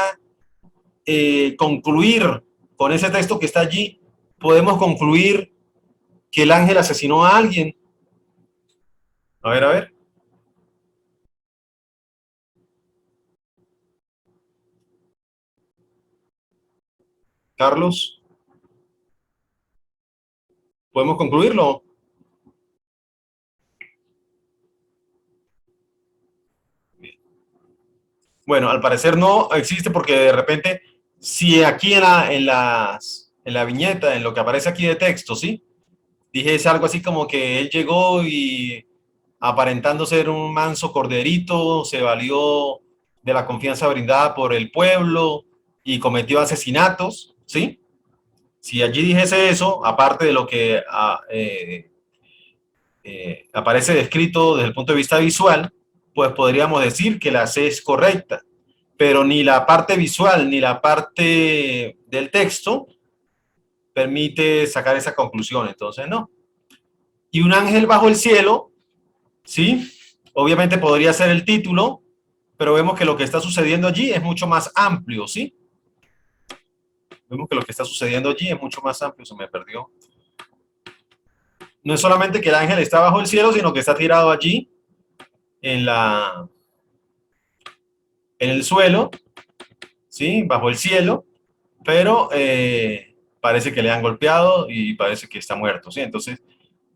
concluir con ese texto que está allí, podemos concluir que el ángel asesinó a alguien. A ver, a ver. Carlos, ¿podemos concluirlo? Bueno, al parecer no existe porque de repente, si aquí en la viñeta, en lo que aparece aquí de texto, ¿sí? Dije es algo así como que él llegó y aparentando ser un manso corderito, se valió de la confianza brindada por el pueblo y cometió asesinatos, ¿sí? Si allí dijese eso, aparte de lo que aparece descrito desde el punto de vista visual, pues podríamos decir que la C es correcta, pero ni la parte visual ni la parte del texto permite sacar esa conclusión, entonces no. Y un ángel bajo el cielo, ¿sí? Obviamente podría ser el título, pero vemos que lo que está sucediendo allí es mucho más amplio, ¿sí? Vemos que lo que está sucediendo allí es mucho más amplio, se me perdió. No es solamente que el ángel está bajo el cielo, sino que está tirado allí en el suelo, ¿sí? Bajo el cielo, pero parece que le han golpeado y parece que está muerto, ¿sí? Entonces,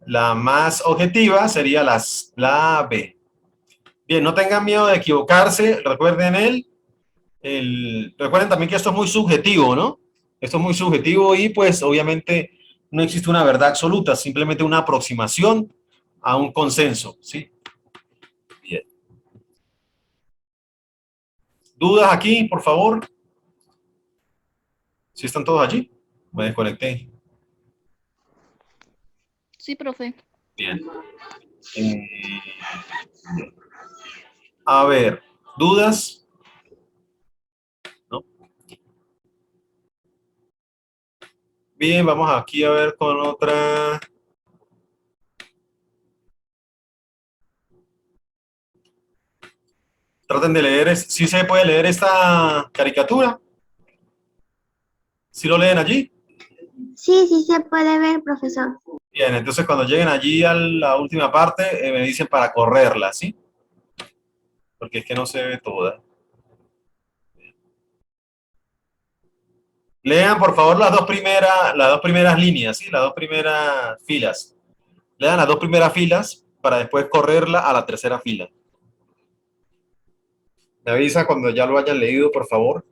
la más objetiva sería la B. Bien, no tengan miedo de equivocarse, recuerden recuerden también que esto es muy subjetivo, ¿no? Esto es muy subjetivo y pues obviamente no existe una verdad absoluta, simplemente una aproximación a un consenso, ¿sí? Bien. ¿Dudas aquí, por favor? ¿Sí están todos allí? Me desconecté. Sí, profe. Bien. A ver, ¿dudas? ¿No? Bien, vamos aquí a ver con otra. Traten de leer, ¿sí se puede leer esta caricatura? ¿Sí lo leen allí? Sí, sí se puede ver, profesor. Bien, entonces cuando lleguen allí a la última parte, me dicen para correrla, ¿sí? Porque es que no se ve toda. Lean, por favor, las dos primeras líneas, ¿sí? Las dos primeras filas. Lean las dos primeras filas para después correrla a la tercera fila. Me avisa cuando ya lo hayan leído, por favor.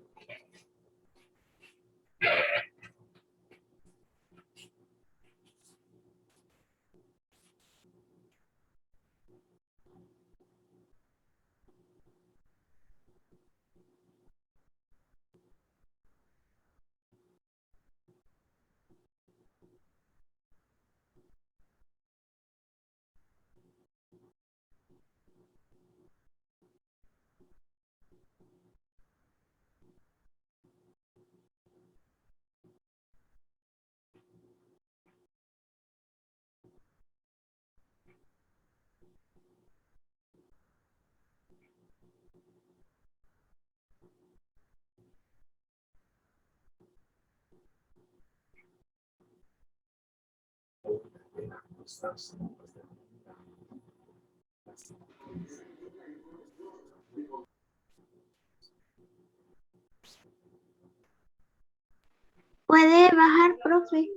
Puede bajar, profe.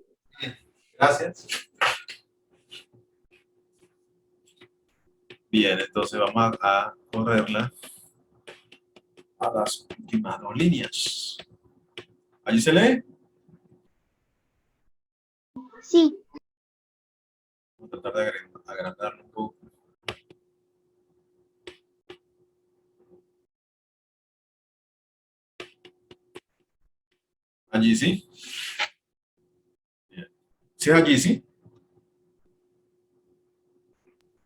Gracias. Bien, entonces vamos a correrla a las últimas dos líneas. ¿Allí se lee? Sí, Voy a tratar de agrandarlo un poco. Allí sí. Bien. ¿Sí es allí sí?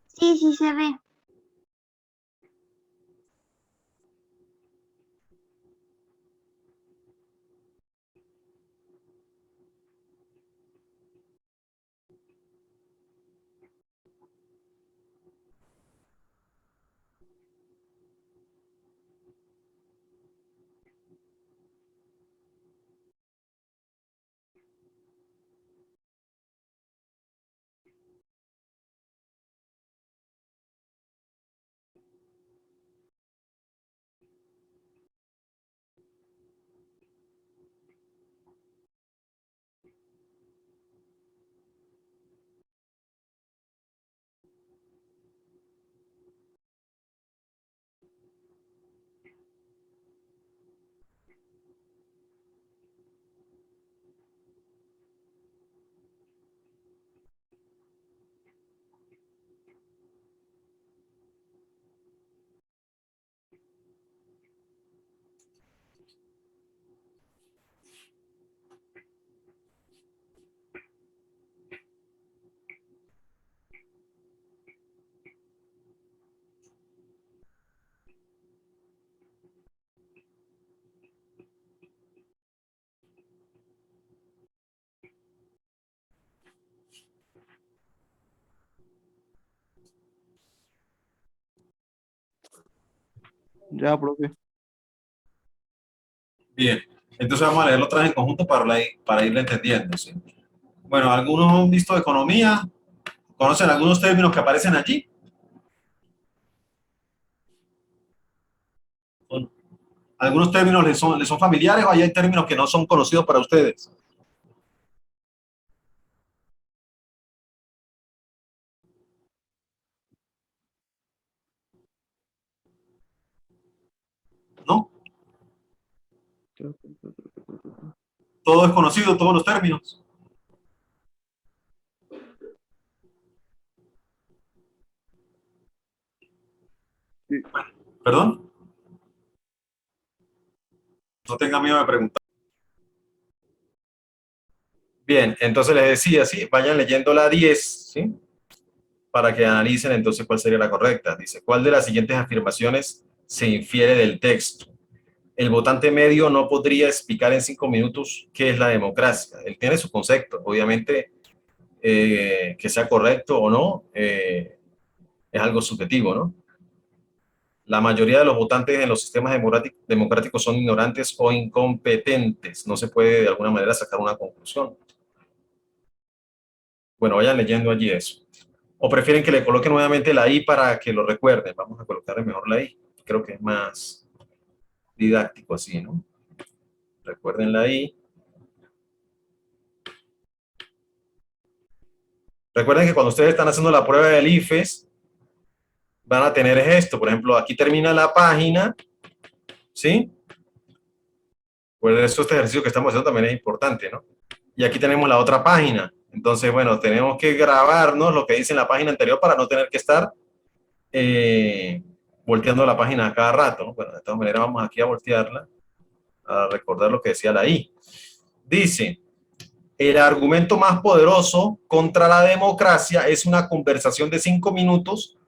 sí, sí se ve. Ya, profe. Bien. Entonces vamos a leerlo otra vez en conjunto para irle entendiendo, ¿sí? Bueno, ¿algunos han visto economía? ¿Conocen algunos términos que aparecen allí? ¿Algunos términos les son familiares o hay términos que no son conocidos para ustedes? ¿No? Todo es conocido, todos los términos. Sí. ¿Perdón? No tenga miedo de preguntar. Bien, entonces les decía, sí, vayan leyendo la 10, ¿sí? Para que analicen entonces cuál sería la correcta. Dice, ¿cuál de las siguientes afirmaciones se infiere del texto? El votante medio no podría explicar en 5 minutos qué es la democracia. Él tiene su concepto, obviamente, que sea correcto o no, es algo subjetivo, ¿no? La mayoría de los votantes en los sistemas democráticos son ignorantes o incompetentes. No se puede de alguna manera sacar una conclusión. Bueno, vayan leyendo allí eso. ¿O prefieren que le coloque nuevamente la I para que lo recuerden? Vamos a colocarle mejor la I. Creo que es más didáctico así, ¿no? Recuerden la I. Recuerden que cuando ustedes están haciendo la prueba del IFES, van a tener esto. Por ejemplo, aquí termina la página, ¿sí? Pues eso, este ejercicio que estamos haciendo también es importante, ¿no? Y aquí tenemos la otra página. Entonces, bueno, tenemos que grabarnos lo que dice en la página anterior para no tener que estar volteando la página a cada rato, ¿no? Bueno, de todas maneras vamos aquí a voltearla, a recordar lo que decía la I. Dice, el argumento más poderoso contra la democracia es una conversación de 5 minutos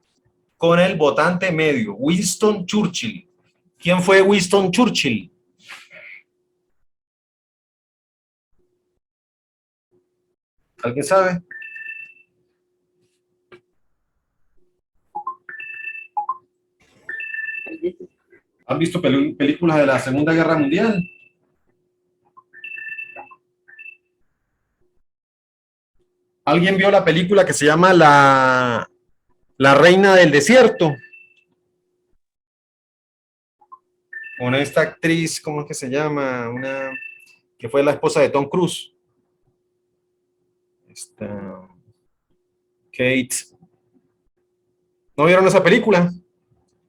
con el votante medio, Winston Churchill. ¿Quién fue Winston Churchill? ¿Alguien sabe? ¿Han visto películas de la Segunda Guerra Mundial? ¿Alguien vio la película que se llama La Reina del Desierto? Con esta actriz, ¿cómo es que se llama? Una que fue la esposa de Tom Cruise. Kate. ¿No vieron esa película?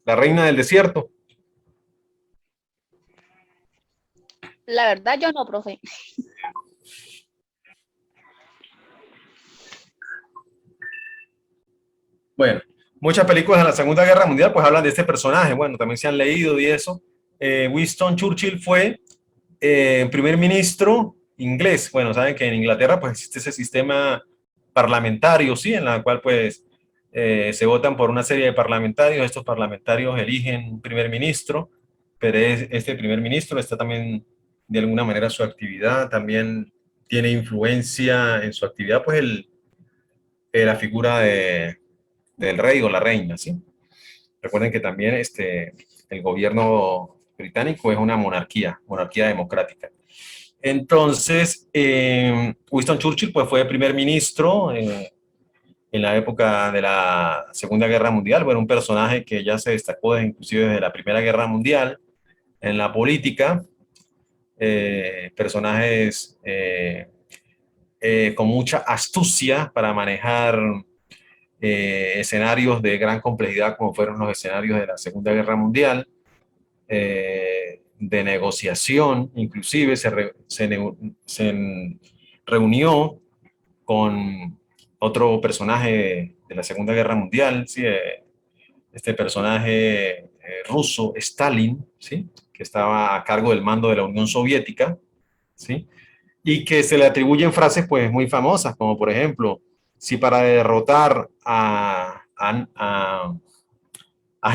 La Reina del Desierto. La verdad, yo no, profe. Bueno, muchas películas de la Segunda Guerra Mundial pues hablan de este personaje. Bueno, también se han leído y eso. Winston Churchill fue primer ministro inglés. Bueno, saben que en Inglaterra pues existe ese sistema parlamentario, ¿sí? En la cual pues se votan por una serie de parlamentarios. Estos parlamentarios eligen un primer ministro, pero este primer ministro está también de alguna manera su actividad, también tiene influencia en su actividad pues la figura del rey o la reina, ¿sí? Recuerden que también el gobierno británico es una monarquía democrática. Entonces, Winston Churchill pues, fue primer ministro en la época de la Segunda Guerra Mundial. Bueno, un personaje que ya se destacó inclusive desde la Primera Guerra Mundial en la política. Personajes con mucha astucia para manejar escenarios de gran complejidad como fueron los escenarios de la Segunda Guerra Mundial, de negociación, inclusive se reunió con otro personaje de la Segunda Guerra Mundial, ¿sí? Este personaje ruso, Stalin, ¿sí? Que estaba a cargo del mando de la Unión Soviética, ¿sí? Y que se le atribuyen frases pues muy famosas, como por ejemplo, si para derrotar a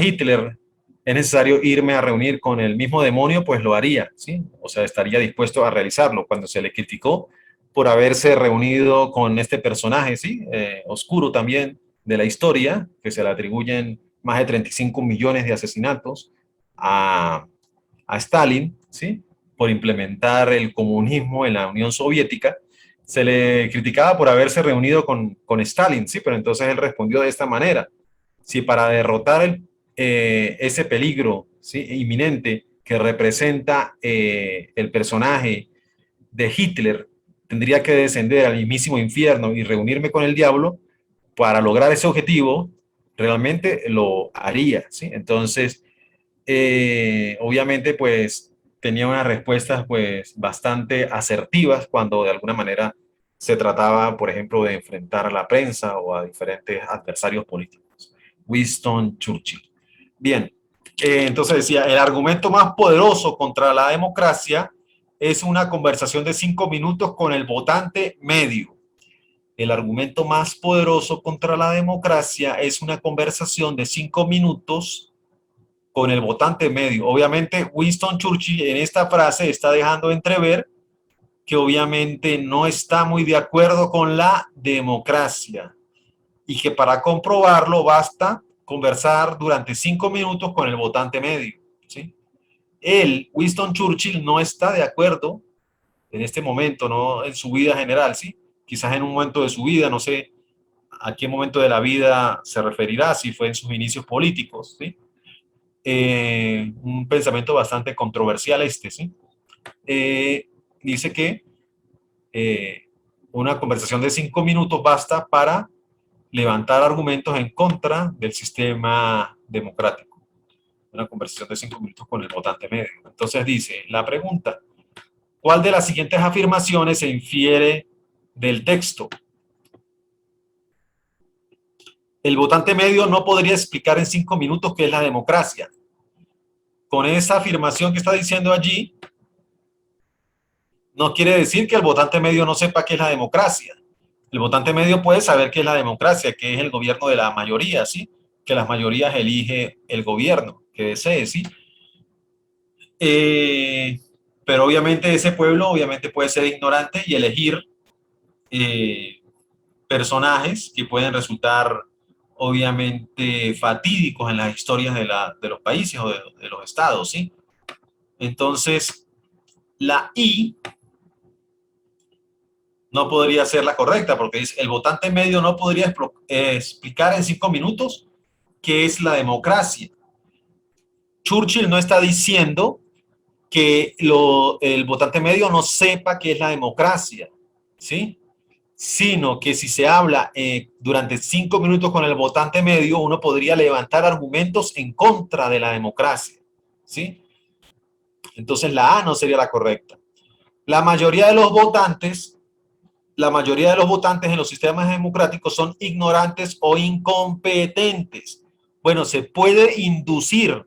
Hitler es necesario irme a reunir con el mismo demonio, pues lo haría, ¿sí? O sea, estaría dispuesto a realizarlo. Cuando se le criticó por haberse reunido con este personaje, ¿sí? Oscuro también de la historia, que se le atribuyen más de 35 millones de asesinatos a Stalin, ¿sí? Por implementar el comunismo en la Unión Soviética, se le criticaba por haberse reunido con Stalin, ¿sí? Pero entonces él respondió de esta manera: si para derrotar ese peligro, ¿sí? Inminente que representa el personaje de Hitler, tendría que descender al mismísimo infierno y reunirme con el diablo para lograr ese objetivo, realmente lo haría, ¿sí? Entonces, obviamente, pues tenía unas respuestas pues bastante asertivas cuando de alguna manera se trataba, por ejemplo, de enfrentar a la prensa o a diferentes adversarios políticos. Winston Churchill. Bien, entonces decía, el argumento más poderoso contra la democracia es una conversación de 5 minutos con el votante medio. El argumento más poderoso contra la democracia es una conversación de 5 minutos con el votante medio. Obviamente, Winston Churchill en esta frase está dejando entrever que obviamente no está muy de acuerdo con la democracia y que para comprobarlo basta conversar durante 5 minutos con el votante medio, ¿sí? Él, Winston Churchill, no está de acuerdo en este momento, no en su vida general, ¿sí? Quizás en un momento de su vida, no sé a qué momento de la vida se referirá, si fue en sus inicios políticos, ¿sí? Un pensamiento bastante controversial este, ¿sí? Dice que una conversación de 5 minutos basta para levantar argumentos en contra del sistema democrático. Una conversación de 5 minutos con el votante medio. Entonces dice, la pregunta, ¿cuál de las siguientes afirmaciones se infiere del texto? El votante medio no podría explicar en 5 minutos qué es la democracia. Con esa afirmación que está diciendo allí, no quiere decir que el votante medio no sepa qué es la democracia. El votante medio puede saber qué es la democracia, que es el gobierno de la mayoría, ¿sí? Que las mayorías elige el gobierno que desee, ¿sí? Pero obviamente ese pueblo obviamente puede ser ignorante y elegir personajes que pueden resultar obviamente fatídicos en las historias de los países o de los estados, ¿sí? Entonces, la I no podría ser la correcta, porque dice, el votante medio no podría explicar en 5 minutos qué es la democracia. Churchill no está diciendo que el votante medio no sepa qué es la democracia, ¿sí? Sino que si se habla durante 5 minutos con el votante medio, uno podría levantar argumentos en contra de la democracia, ¿sí? Entonces la A no sería la correcta. La mayoría de los votantes en los sistemas democráticos son ignorantes o incompetentes. Bueno, se puede inferir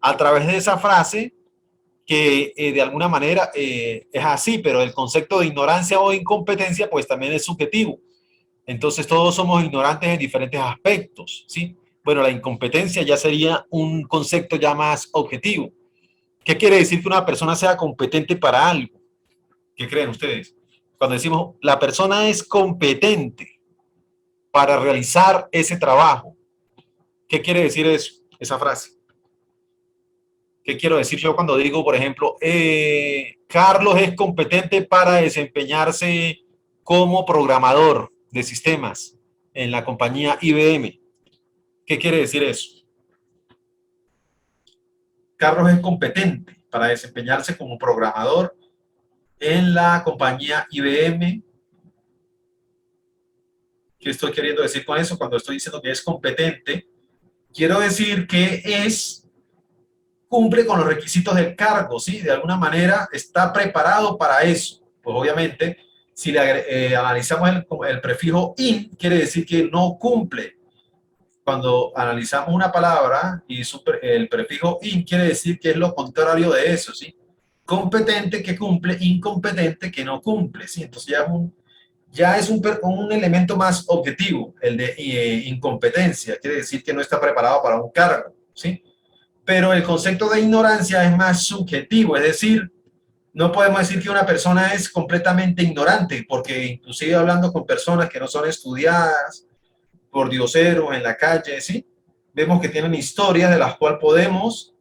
a través de esa frase que de alguna manera es así, pero el concepto de ignorancia o incompetencia pues también es subjetivo. Entonces todos somos ignorantes en diferentes aspectos, ¿sí? Bueno, la incompetencia ya sería un concepto ya más objetivo. ¿Qué quiere decir que una persona sea competente para algo? ¿Qué creen ustedes? Cuando decimos la persona es competente para realizar ese trabajo, ¿qué quiere decir eso, esa frase? ¿Qué quiero decir yo cuando digo, por ejemplo, Carlos es competente para desempeñarse como programador de sistemas en la compañía IBM? ¿Qué quiere decir eso? Carlos es competente para desempeñarse como programador en la compañía IBM. ¿Qué estoy queriendo decir con eso? Cuando estoy diciendo que es competente, quiero decir que cumple con los requisitos del cargo, ¿sí? De alguna manera está preparado para eso. Pues obviamente, si le analizamos el prefijo in, quiere decir que no cumple. Cuando analizamos una palabra y el prefijo in quiere decir que es lo contrario de eso, ¿sí? Competente que cumple, incompetente que no cumple, ¿sí? Entonces ya es un elemento más objetivo, el de incompetencia, quiere decir que no está preparado para un cargo, ¿sí? Pero el concepto de ignorancia es más subjetivo, es decir, no podemos decir que una persona es completamente ignorante, porque inclusive hablando con personas que no son estudiadas, por dioseros en la calle, ¿sí? Vemos que tienen historias de las cuales podemos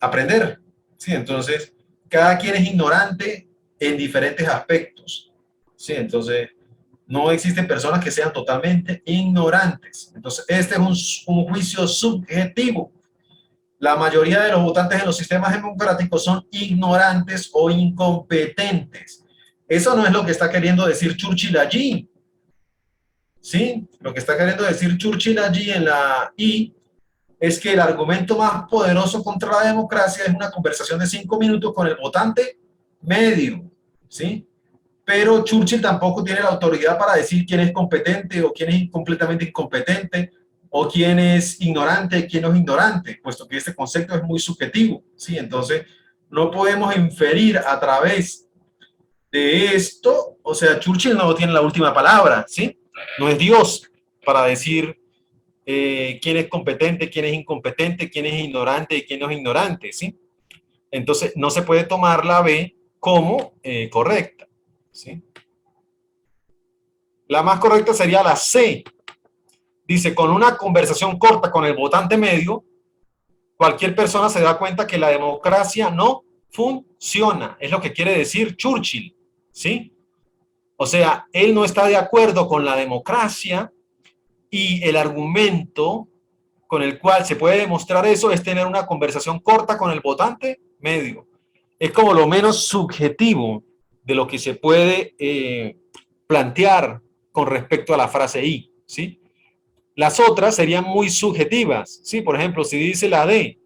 aprender, ¿sí? Entonces, cada quien es ignorante en diferentes aspectos, ¿sí? Entonces, no existen personas que sean totalmente ignorantes. Entonces, este es un juicio subjetivo. La mayoría de los votantes en los sistemas democráticos son ignorantes o incompetentes. Eso no es lo que está queriendo decir Churchill allí. ¿Sí? Lo que está queriendo decir Churchill allí en la I es que el argumento más poderoso contra la democracia es una conversación de 5 minutos con el votante medio, ¿sí? Pero Churchill tampoco tiene la autoridad para decir quién es competente o quién es completamente incompetente o quién es ignorante, quién no es ignorante, puesto que este concepto es muy subjetivo, ¿sí? Entonces, no podemos inferir a través de esto, o sea, Churchill no tiene la última palabra, ¿sí? No es Dios para decir quién es competente, quién es incompetente, quién es ignorante y quién no es ignorante, ¿sí? Entonces, no se puede tomar la B como correcta, ¿sí? La más correcta sería la C. Dice, con una conversación corta con el votante medio, cualquier persona se da cuenta que la democracia no funciona. Es lo que quiere decir Churchill, ¿sí? O sea, él no está de acuerdo con la democracia y el argumento con el cual se puede demostrar eso es tener una conversación corta con el votante medio. Es como lo menos subjetivo de lo que se puede plantear con respecto a la frase I, ¿sí? Las otras serían muy subjetivas, ¿sí? Por ejemplo, si dice la D,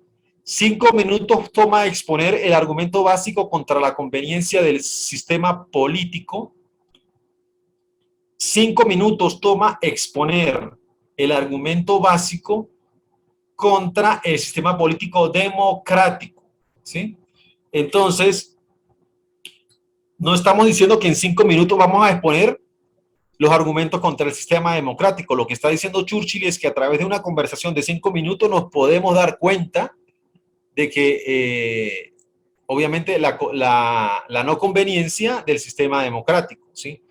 5 minutos toma exponer el argumento básico contra la conveniencia del sistema político. 5 minutos toma exponer el argumento básico contra el sistema político democrático, ¿sí? Entonces, no estamos diciendo que en 5 minutos vamos a exponer los argumentos contra el sistema democrático. Lo que está diciendo Churchill es que a través de una conversación de 5 minutos nos podemos dar cuenta de que obviamente la no conveniencia del sistema democrático, ¿sí?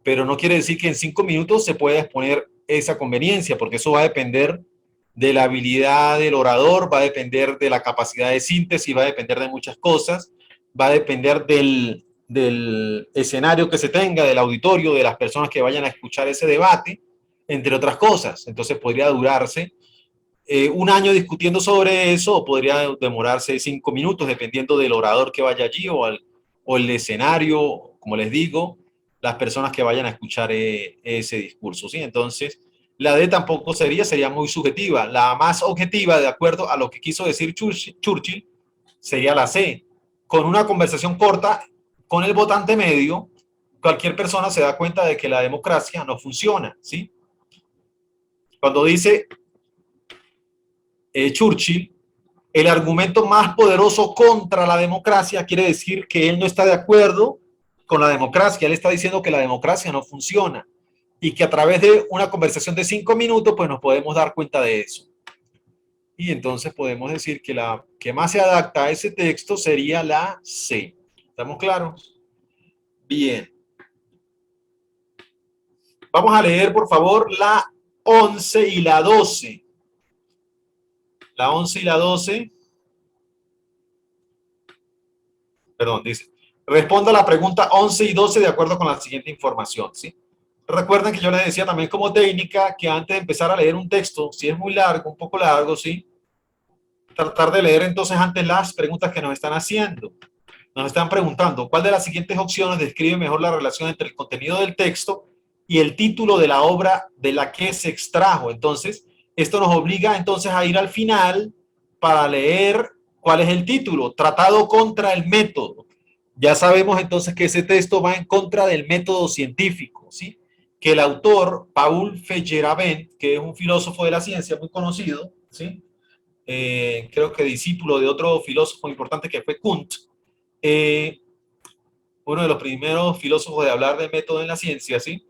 Pero no quiere decir que en 5 minutos se pueda exponer esa conveniencia, porque eso va a depender de la habilidad del orador, va a depender de la capacidad de síntesis, va a depender de muchas cosas, va a depender del escenario que se tenga, del auditorio, de las personas que vayan a escuchar ese debate, entre otras cosas. Entonces podría durarse un año discutiendo sobre eso, o podría demorarse 5 minutos, dependiendo del orador que vaya allí o el escenario, como les digo, las personas que vayan a escuchar ese discurso, ¿sí? Entonces, la D tampoco sería muy subjetiva. La más objetiva, de acuerdo a lo que quiso decir Churchill, sería la C. Con una conversación corta con el votante medio, cualquier persona se da cuenta de que la democracia no funciona, ¿sí? Cuando dice Churchill, el argumento más poderoso contra la democracia quiere decir que él no está de acuerdo con la democracia. Él está diciendo que la democracia no funciona y que a través de una conversación de 5 minutos pues nos podemos dar cuenta de eso. Y entonces podemos decir que la que más se adapta a ese texto sería la C. ¿Estamos claros? Bien. Vamos a leer, por favor, la 11 y la 12. La 11 y la 12. Perdón, dice. Responda a la pregunta 11 y 12 de acuerdo con la siguiente información, ¿sí? Recuerden que yo les decía también como técnica que antes de empezar a leer un texto, si es muy largo, un poco largo, ¿sí? Tratar de leer entonces antes las preguntas que nos están haciendo. Nos están preguntando, ¿cuál de las siguientes opciones describe mejor la relación entre el contenido del texto y el título de la obra de la que se extrajo? Entonces, esto nos obliga entonces a ir al final para leer cuál es el título, Tratado contra el método. Ya sabemos entonces que ese texto va en contra del método científico, ¿sí? Que el autor, Paul Feyerabend, que es un filósofo de la ciencia muy conocido, ¿sí? Creo que discípulo de otro filósofo importante que fue Kuhn, uno de los primeros filósofos de hablar de método en la ciencia, ¿sí?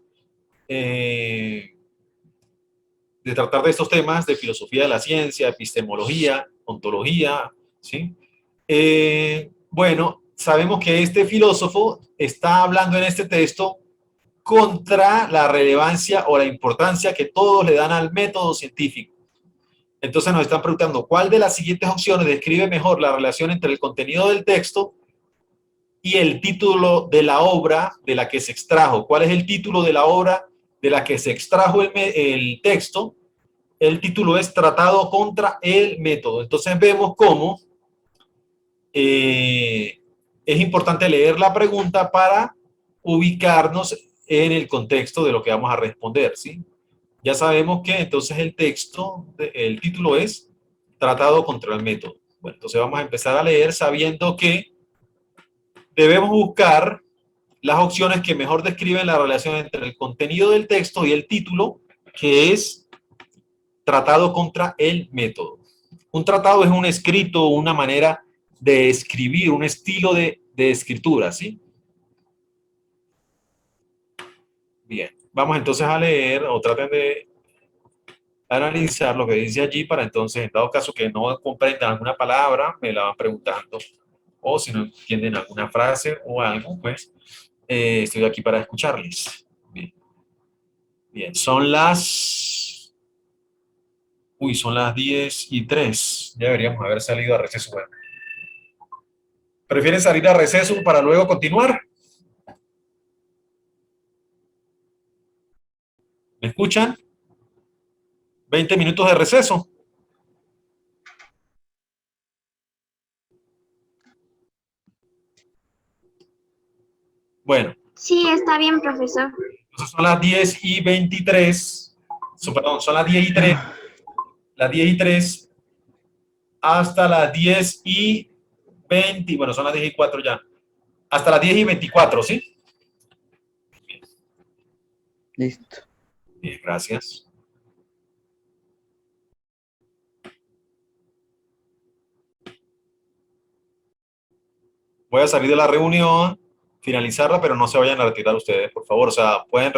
De tratar de estos temas de filosofía de la ciencia, epistemología, ontología, ¿sí? Bueno, sabemos que este filósofo está hablando en este texto contra la relevancia o la importancia que todos le dan al método científico. Entonces nos están preguntando, ¿cuál de las siguientes opciones describe mejor la relación entre el contenido del texto y el título de la obra de la que se extrajo? ¿Cuál es el título de la obra de la que se extrajo el texto? El título es Tratado contra el método. Entonces vemos cómo es importante leer la pregunta para ubicarnos en el contexto de lo que vamos a responder, ¿sí? Ya sabemos que entonces el texto, el título es Tratado contra el método. Bueno, entonces vamos a empezar a leer sabiendo que debemos buscar las opciones que mejor describen la relación entre el contenido del texto y el título, que es Tratado contra el método. Un tratado es un escrito, una manera de escribir, un estilo de escritura, ¿sí? Bien, vamos entonces a leer o traten de analizar lo que dice allí para entonces, en dado caso que no comprendan alguna palabra, me la van preguntando. O si no entienden alguna frase o algo, pues estoy aquí para escucharles. Bien. Bien, son las... Uy, son las 10:03. Ya deberíamos haber salido a receso. Bueno, ¿prefieren salir a receso para luego continuar? ¿Me escuchan? 20 minutos de receso. Bueno, Sí, está bien, profesor. entonces son las 10:23. Perdón, son las 10:03. Las 10:03 hasta las 10:20. Bueno, son las 10:04 ya. Hasta las 10:24, ¿sí? Listo. Bien, gracias. Voy a salir de la reunión, finalizarla, pero no se vayan a retirar ustedes, por favor. O sea, pueden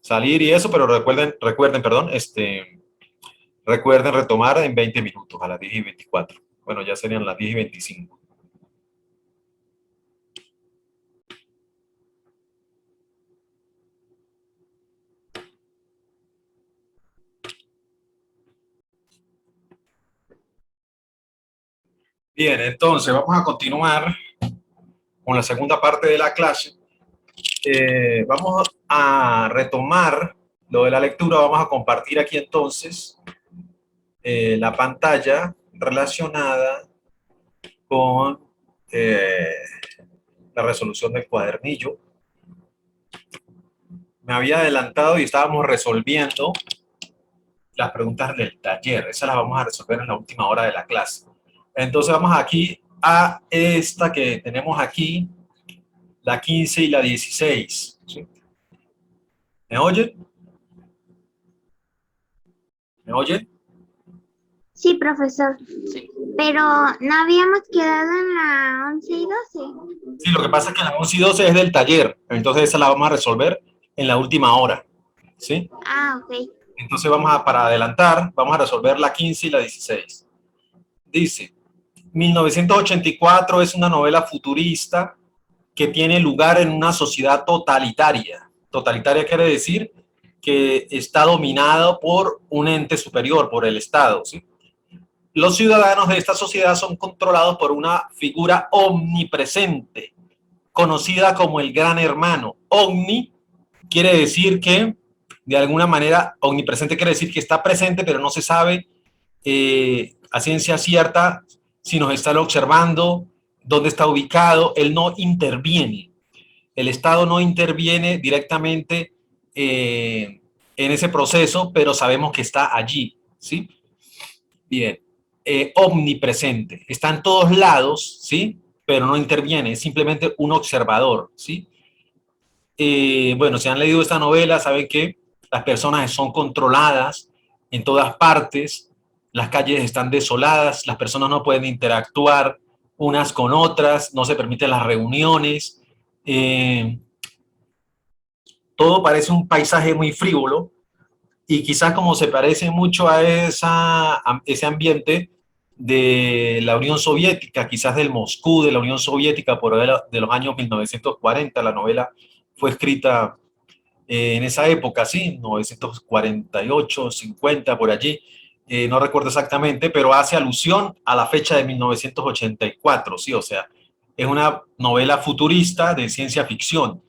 salir y eso, pero recuerden, perdón, recuerden retomar en 20 minutos, a las 10:24. Bueno, ya serían las 10:25. Bien, entonces vamos a continuar con la segunda parte de la clase. Vamos a retomar lo de la lectura. Vamos a compartir aquí entonces la pantalla relacionada con la resolución del cuadernillo. Me había adelantado y estábamos resolviendo las preguntas del taller. Esas las vamos a resolver en la última hora de la clase. Entonces vamos aquí a esta que tenemos aquí, la 15 y la 16. ¿Sí? ¿Me oyen? ¿Me oyen? Sí, profesor. Sí. Pero no habíamos quedado en la 11 y 12. Sí, lo que pasa es que la 11 y 12 es del taller. Entonces esa la vamos a resolver en la última hora. ¿Sí? Ah, ok. Entonces para adelantar, vamos a resolver la 15 y la 16. Dice, 1984 es una novela futurista que tiene lugar en una sociedad totalitaria. Totalitaria quiere decir que está dominado por un ente superior, por el Estado. ¿Sí? Los ciudadanos de esta sociedad son controlados por una figura omnipresente, conocida como el Gran Hermano. Omni quiere decir que, de alguna manera, omnipresente quiere decir que está presente, pero no se sabe a ciencia cierta si nos están observando, dónde está ubicado. Él no interviene. El Estado no interviene directamente en ese proceso, pero sabemos que está allí. ¿Sí? Bien. Omnipresente. Está en todos lados, ¿sí? Pero no interviene, es simplemente un observador, ¿sí? Bueno, si han leído esta novela, saben que las personas son controladas en todas partes, las calles están desoladas, las personas no pueden interactuar unas con otras, no se permiten las reuniones, todo parece un paisaje muy frívolo y quizás como se parece mucho a ese ambiente de la Unión Soviética, quizás del Moscú de la Unión Soviética por de los años 1940, la novela fue escrita en esa época, sí, 948, 50, por allí, no recuerdo exactamente, pero hace alusión a la fecha de 1984, sí, o sea, es una novela futurista de ciencia ficción.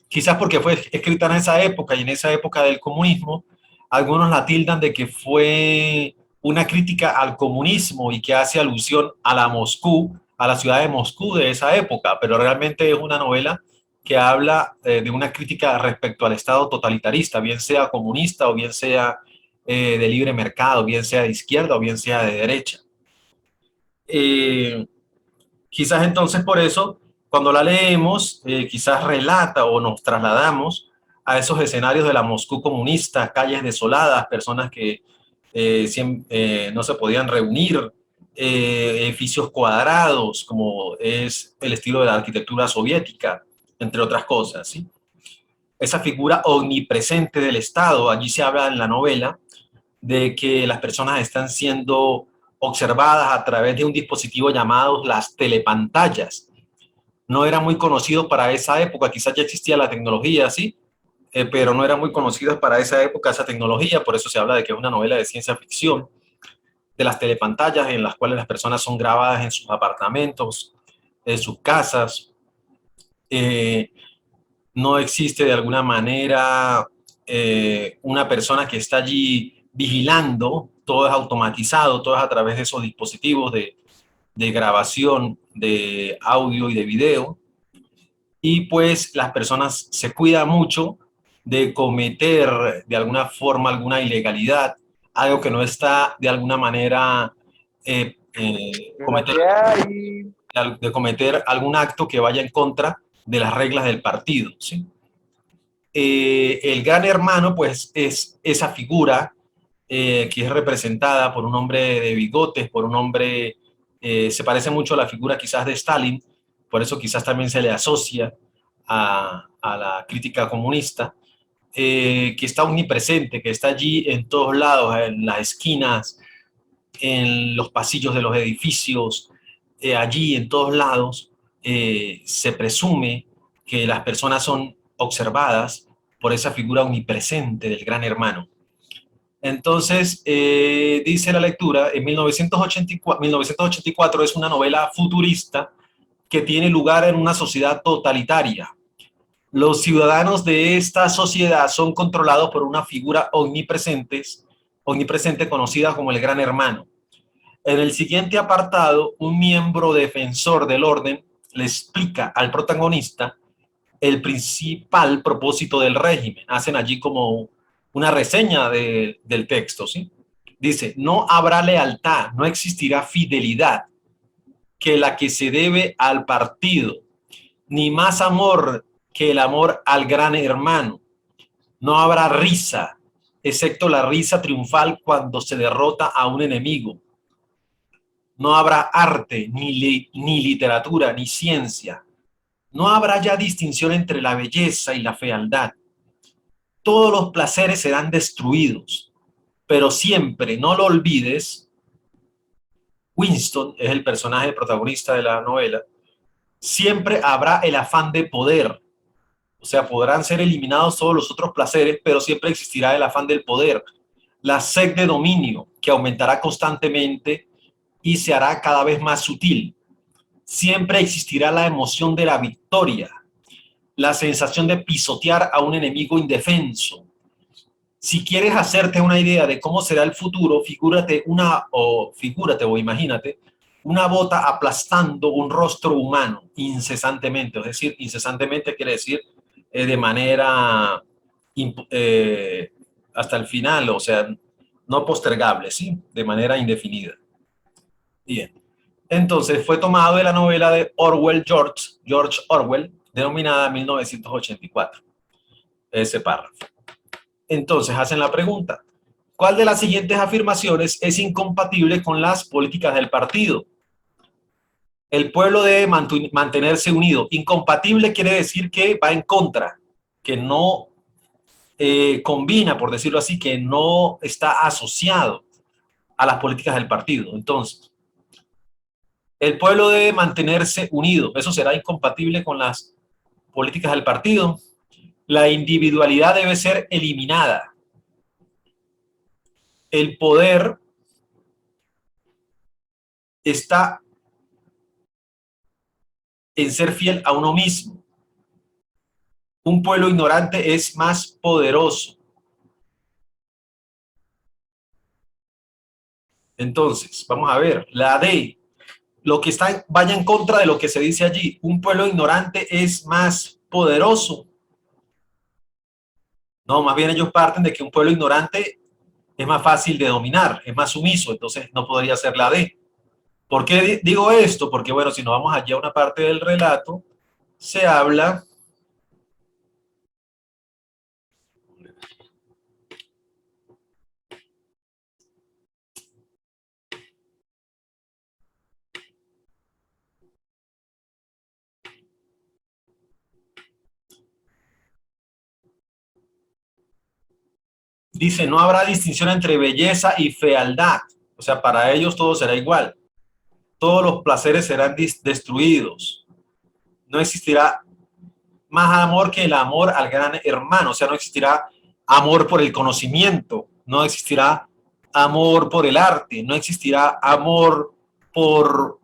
Quizás porque fue escrita en esa época y en esa época del comunismo, algunos la tildan de que fue una crítica al comunismo y que hace alusión a la Moscú, a la ciudad de Moscú de esa época, pero realmente es una novela que habla de una crítica respecto al Estado totalitarista, bien sea comunista o bien sea de libre mercado, bien sea de izquierda o bien sea de derecha. Quizás entonces por eso, cuando la leemos, quizás relata o nos trasladamos a esos escenarios de la Moscú comunista, calles desoladas, personas que no se podían reunir, edificios cuadrados, como es el estilo de la arquitectura soviética, entre otras cosas, ¿sí? Esa figura omnipresente del Estado, allí se habla en la novela de que las personas están siendo observadas a través de un dispositivo llamado las telepantallas. No era muy conocido para esa época, quizás ya existía la tecnología, ¿sí? pero no era muy conocida para esa época esa tecnología, por eso se habla de que es una novela de ciencia ficción, de las telepantallas en las cuales las personas son grabadas en sus apartamentos, en sus casas. No existe de alguna manera una persona que está allí vigilando, todo es automatizado, todo es a través de esos dispositivos de grabación de audio y de video. Y pues las personas se cuidan mucho de cometer de alguna forma alguna ilegalidad, algo que no está de alguna manera de cometer algún acto que vaya en contra de las reglas del partido, ¿sí? El gran hermano, pues, es esa figura que es representada por un hombre de bigotes, por un hombre, se parece mucho a la figura quizás de Stalin, por eso quizás también se le asocia a la crítica comunista, que está omnipresente, que está allí en todos lados, en las esquinas, en los pasillos de los edificios, allí en todos lados, se presume que las personas son observadas por esa figura omnipresente del gran hermano. Entonces, dice la lectura, en 1984 es una novela futurista que tiene lugar en una sociedad totalitaria. Los ciudadanos de esta sociedad son controlados por una figura omnipresente conocida como el Gran Hermano. En el siguiente apartado, un miembro defensor del orden le explica al protagonista el principal propósito del régimen. Hacen allí como una reseña del texto, ¿sí? Dice, no habrá lealtad, no existirá fidelidad que la que se debe al partido, ni más amor que el amor al gran hermano. No habrá risa, excepto la risa triunfal cuando se derrota a un enemigo. No habrá arte, ni literatura, ni ciencia. No habrá ya distinción entre la belleza y la fealdad. Todos los placeres serán destruidos, pero siempre, no lo olvides, Winston es el personaje protagonista de la novela, siempre habrá el afán de poder. O sea, podrán ser eliminados todos los otros placeres, pero siempre existirá el afán del poder, la sed de dominio, que aumentará constantemente y se hará cada vez más sutil. Siempre existirá la emoción de la victoria, la sensación de pisotear a un enemigo indefenso. Si quieres hacerte una idea de cómo será el futuro, figúrate o imagínate una bota aplastando un rostro humano incesantemente. Es decir, incesantemente quiere decir de manera hasta el final, o sea, no postergable, ¿sí? De manera indefinida. Bien. Entonces fue tomado de la novela de George Orwell, denominada 1984. Ese párrafo. Entonces hacen la pregunta, ¿cuál de las siguientes afirmaciones es incompatible con las políticas del partido? El pueblo debe mantenerse unido. Incompatible quiere decir que va en contra, que no combina, por decirlo así, que no está asociado a las políticas del partido. Entonces, el pueblo debe mantenerse unido. Eso será incompatible con las políticas del partido. La individualidad debe ser eliminada. El poder está en ser fiel a uno mismo. Un pueblo ignorante es más poderoso. Entonces, vamos a ver, la D, lo que vaya en contra de lo que se dice allí. Un pueblo ignorante es más poderoso. No, más bien ellos parten de que un pueblo ignorante es más fácil de dominar, es más sumiso, entonces no podría ser la D. ¿Por qué digo esto? Porque, bueno, si nos vamos allí a una parte del relato, se habla dice, no habrá distinción entre belleza y fealdad. O sea, para ellos todo será igual. Todos los placeres serán destruidos. No existirá más amor que el amor al gran hermano. O sea, no existirá amor por el conocimiento, no existirá amor por el arte, no existirá amor por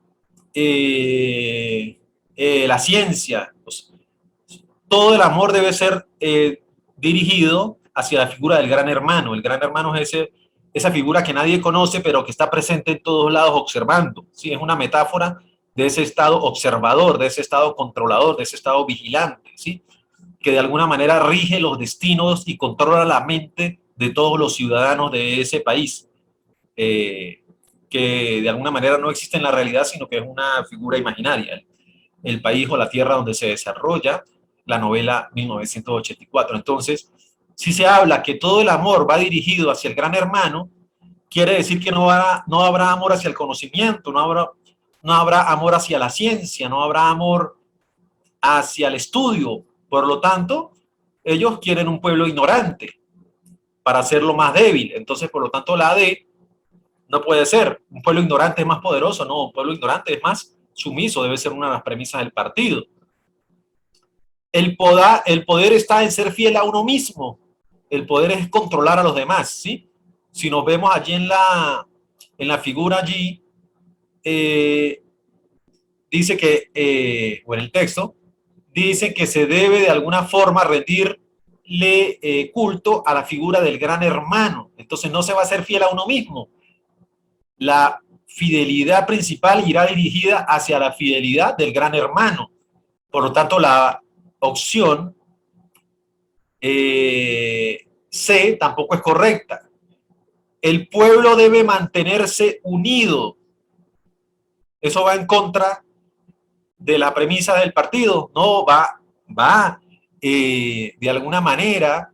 la ciencia. Pues, todo el amor debe ser dirigido hacia la figura del gran hermano. El gran hermano es esa figura que nadie conoce, pero que está presente en todos lados observando. ¿Sí? Es una metáfora de ese estado observador, de ese estado controlador, de ese estado vigilante, ¿sí? Que de alguna manera rige los destinos y controla la mente de todos los ciudadanos de ese país, que de alguna manera no existe en la realidad, sino que es una figura imaginaria, el país o la tierra donde se desarrolla la novela 1984. Entonces, si se habla que todo el amor va dirigido hacia el gran hermano, quiere decir que no habrá amor hacia el conocimiento, no habrá amor hacia la ciencia, no habrá amor hacia el estudio. Por lo tanto, ellos quieren un pueblo ignorante para hacerlo más débil. Entonces, por lo tanto, la D no puede ser. Un pueblo ignorante es más poderoso, no, un pueblo ignorante es más sumiso, debe ser una de las premisas del partido. El poder está en ser fiel a uno mismo. El poder es controlar a los demás, ¿sí? Si nos vemos allí en la figura allí, dice que, o en el texto, dice que se debe de alguna forma rendirle culto a la figura del gran hermano. Entonces no se va a ser fiel a uno mismo. La fidelidad principal irá dirigida hacia la fidelidad del gran hermano. Por lo tanto, la opción C tampoco es correcta. El pueblo debe mantenerse unido. Eso va en contra de la premisa del partido. No, va de alguna manera,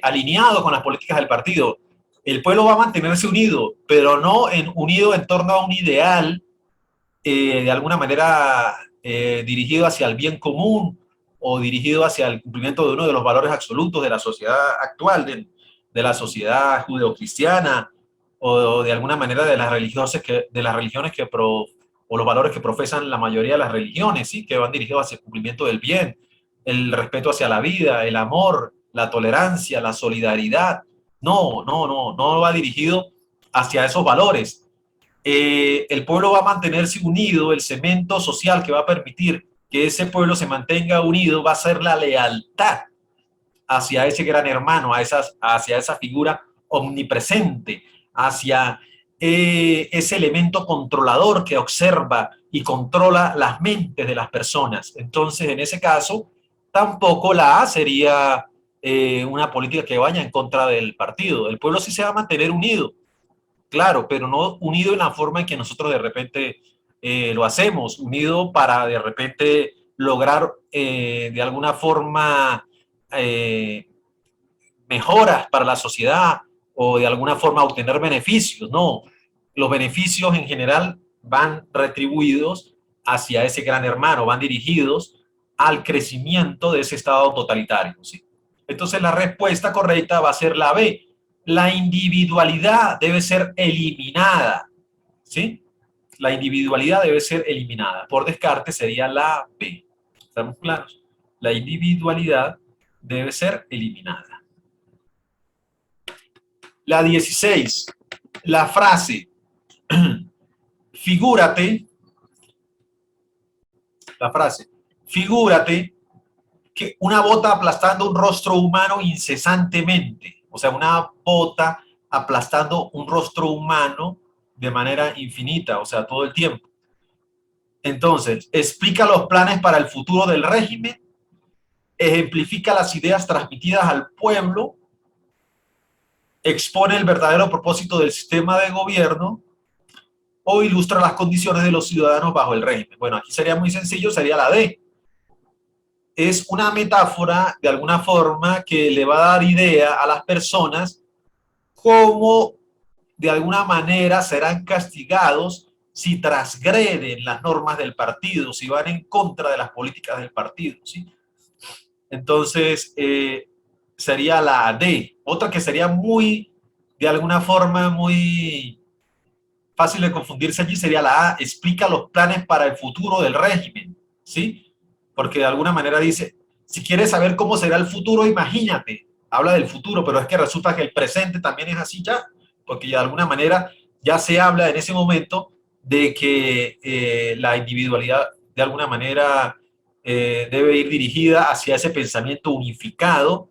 alineado con las políticas del partido. El pueblo va a mantenerse unido, pero no unido en torno a un ideal, de alguna manera dirigido hacia el bien común o dirigido hacia el cumplimiento de uno de los valores absolutos de la sociedad actual, de la sociedad judeocristiana, o de alguna manera de las religiones o los valores que profesan la mayoría de las religiones, ¿sí? Que van dirigidos hacia el cumplimiento del bien, el respeto hacia la vida, el amor, la tolerancia, la solidaridad. No va dirigido hacia esos valores. El pueblo va a mantenerse unido, el cemento social que va a permitir que ese pueblo se mantenga unido va a ser la lealtad hacia ese gran hermano, hacia esa figura omnipresente, hacia ese elemento controlador que observa y controla las mentes de las personas. Entonces, en ese caso, tampoco la A sería una política que vaya en contra del partido. El pueblo sí se va a mantener unido, claro, pero no unido en la forma en que nosotros de repente lo hacemos, unido para de repente lograr de alguna forma mejoras para la sociedad o de alguna forma obtener beneficios. No, los beneficios en general van retribuidos hacia ese gran hermano, van dirigidos al crecimiento de ese estado totalitario, ¿sí? Entonces la respuesta correcta va a ser la B. La individualidad debe ser eliminada, ¿sí? La individualidad debe ser eliminada. Por descarte sería la B. ¿Estamos claros? La individualidad debe ser eliminada. La 16. La frase figúrate, que una bota aplastando un rostro humano incesantemente. O sea, una bota aplastando un rostro humano de manera infinita, o sea, todo el tiempo. Entonces, explica los planes para el futuro del régimen, ejemplifica las ideas transmitidas al pueblo, expone el verdadero propósito del sistema de gobierno o ilustra las condiciones de los ciudadanos bajo el régimen. Bueno, aquí sería muy sencillo, sería la D. Es una metáfora, de alguna forma, que le va a dar idea a las personas cómo, de alguna manera, serán castigados si transgreden las normas del partido, si van en contra de las políticas del partido, ¿sí? Entonces, sería la D. Otra que sería muy, de alguna forma, muy fácil de confundirse allí sería la A, explica los planes para el futuro del régimen, ¿sí? Porque de alguna manera dice, si quieres saber cómo será el futuro, imagínate, habla del futuro, pero es que resulta que el presente también es así ya, porque de alguna manera ya se habla en ese momento de que la individualidad de alguna manera debe ir dirigida hacia ese pensamiento unificado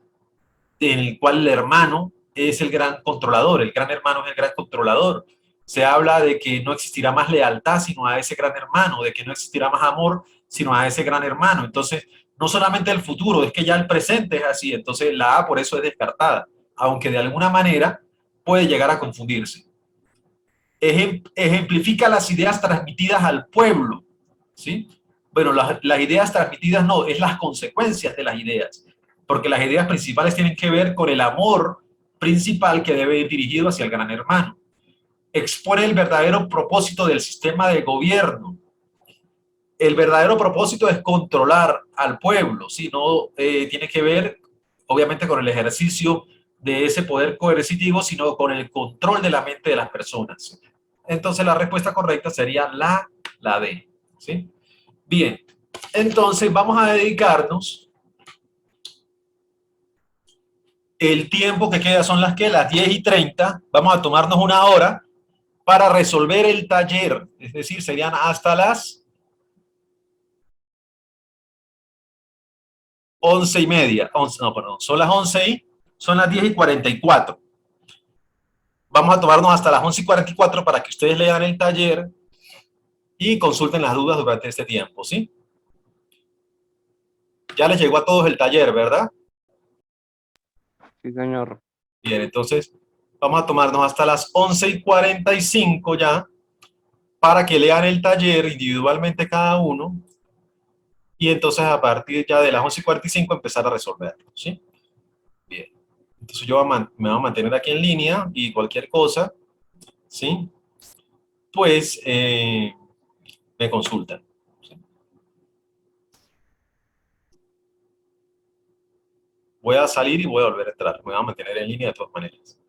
en el cual el hermano es el gran controlador, el gran hermano es el gran controlador. Se habla de que no existirá más lealtad sino a ese gran hermano, de que no existirá más amor sino a ese gran hermano. Entonces, no solamente el futuro, es que ya el presente es así. Entonces, la A por eso es descartada, aunque de alguna manera puede llegar a confundirse. Ejemplifica las ideas transmitidas al pueblo, ¿sí? Bueno, las ideas transmitidas no, es las consecuencias de las ideas, porque las ideas principales tienen que ver con el amor principal que debe ir dirigido hacia el gran hermano. Expone el verdadero propósito del sistema de gobierno. El verdadero propósito es controlar al pueblo, ¿sí? No tiene que ver, obviamente, con el ejercicio de ese poder coercitivo, sino con el control de la mente de las personas. Entonces, la respuesta correcta sería la D, ¿sí? Bien, entonces vamos a dedicarnos, el tiempo que queda son las 10:30, vamos a tomarnos una hora para resolver el taller, es decir, serían hasta las 11:30, son las 11 son las 10:44. Vamos a tomarnos hasta las 11:44 para que ustedes lean el taller y consulten las dudas durante este tiempo, ¿sí? Ya les llegó a todos el taller, ¿verdad? Sí, señor. Bien, entonces vamos a tomarnos hasta las 11:45 ya para que lean el taller individualmente cada uno y entonces a partir ya de las 11:45 empezar a resolverlo, ¿sí? Bien, entonces yo me voy a mantener aquí en línea y cualquier cosa, ¿sí? Pues me consultan. ¿Sí? Voy a salir y voy a volver a entrar, me voy a mantener en línea de todas maneras.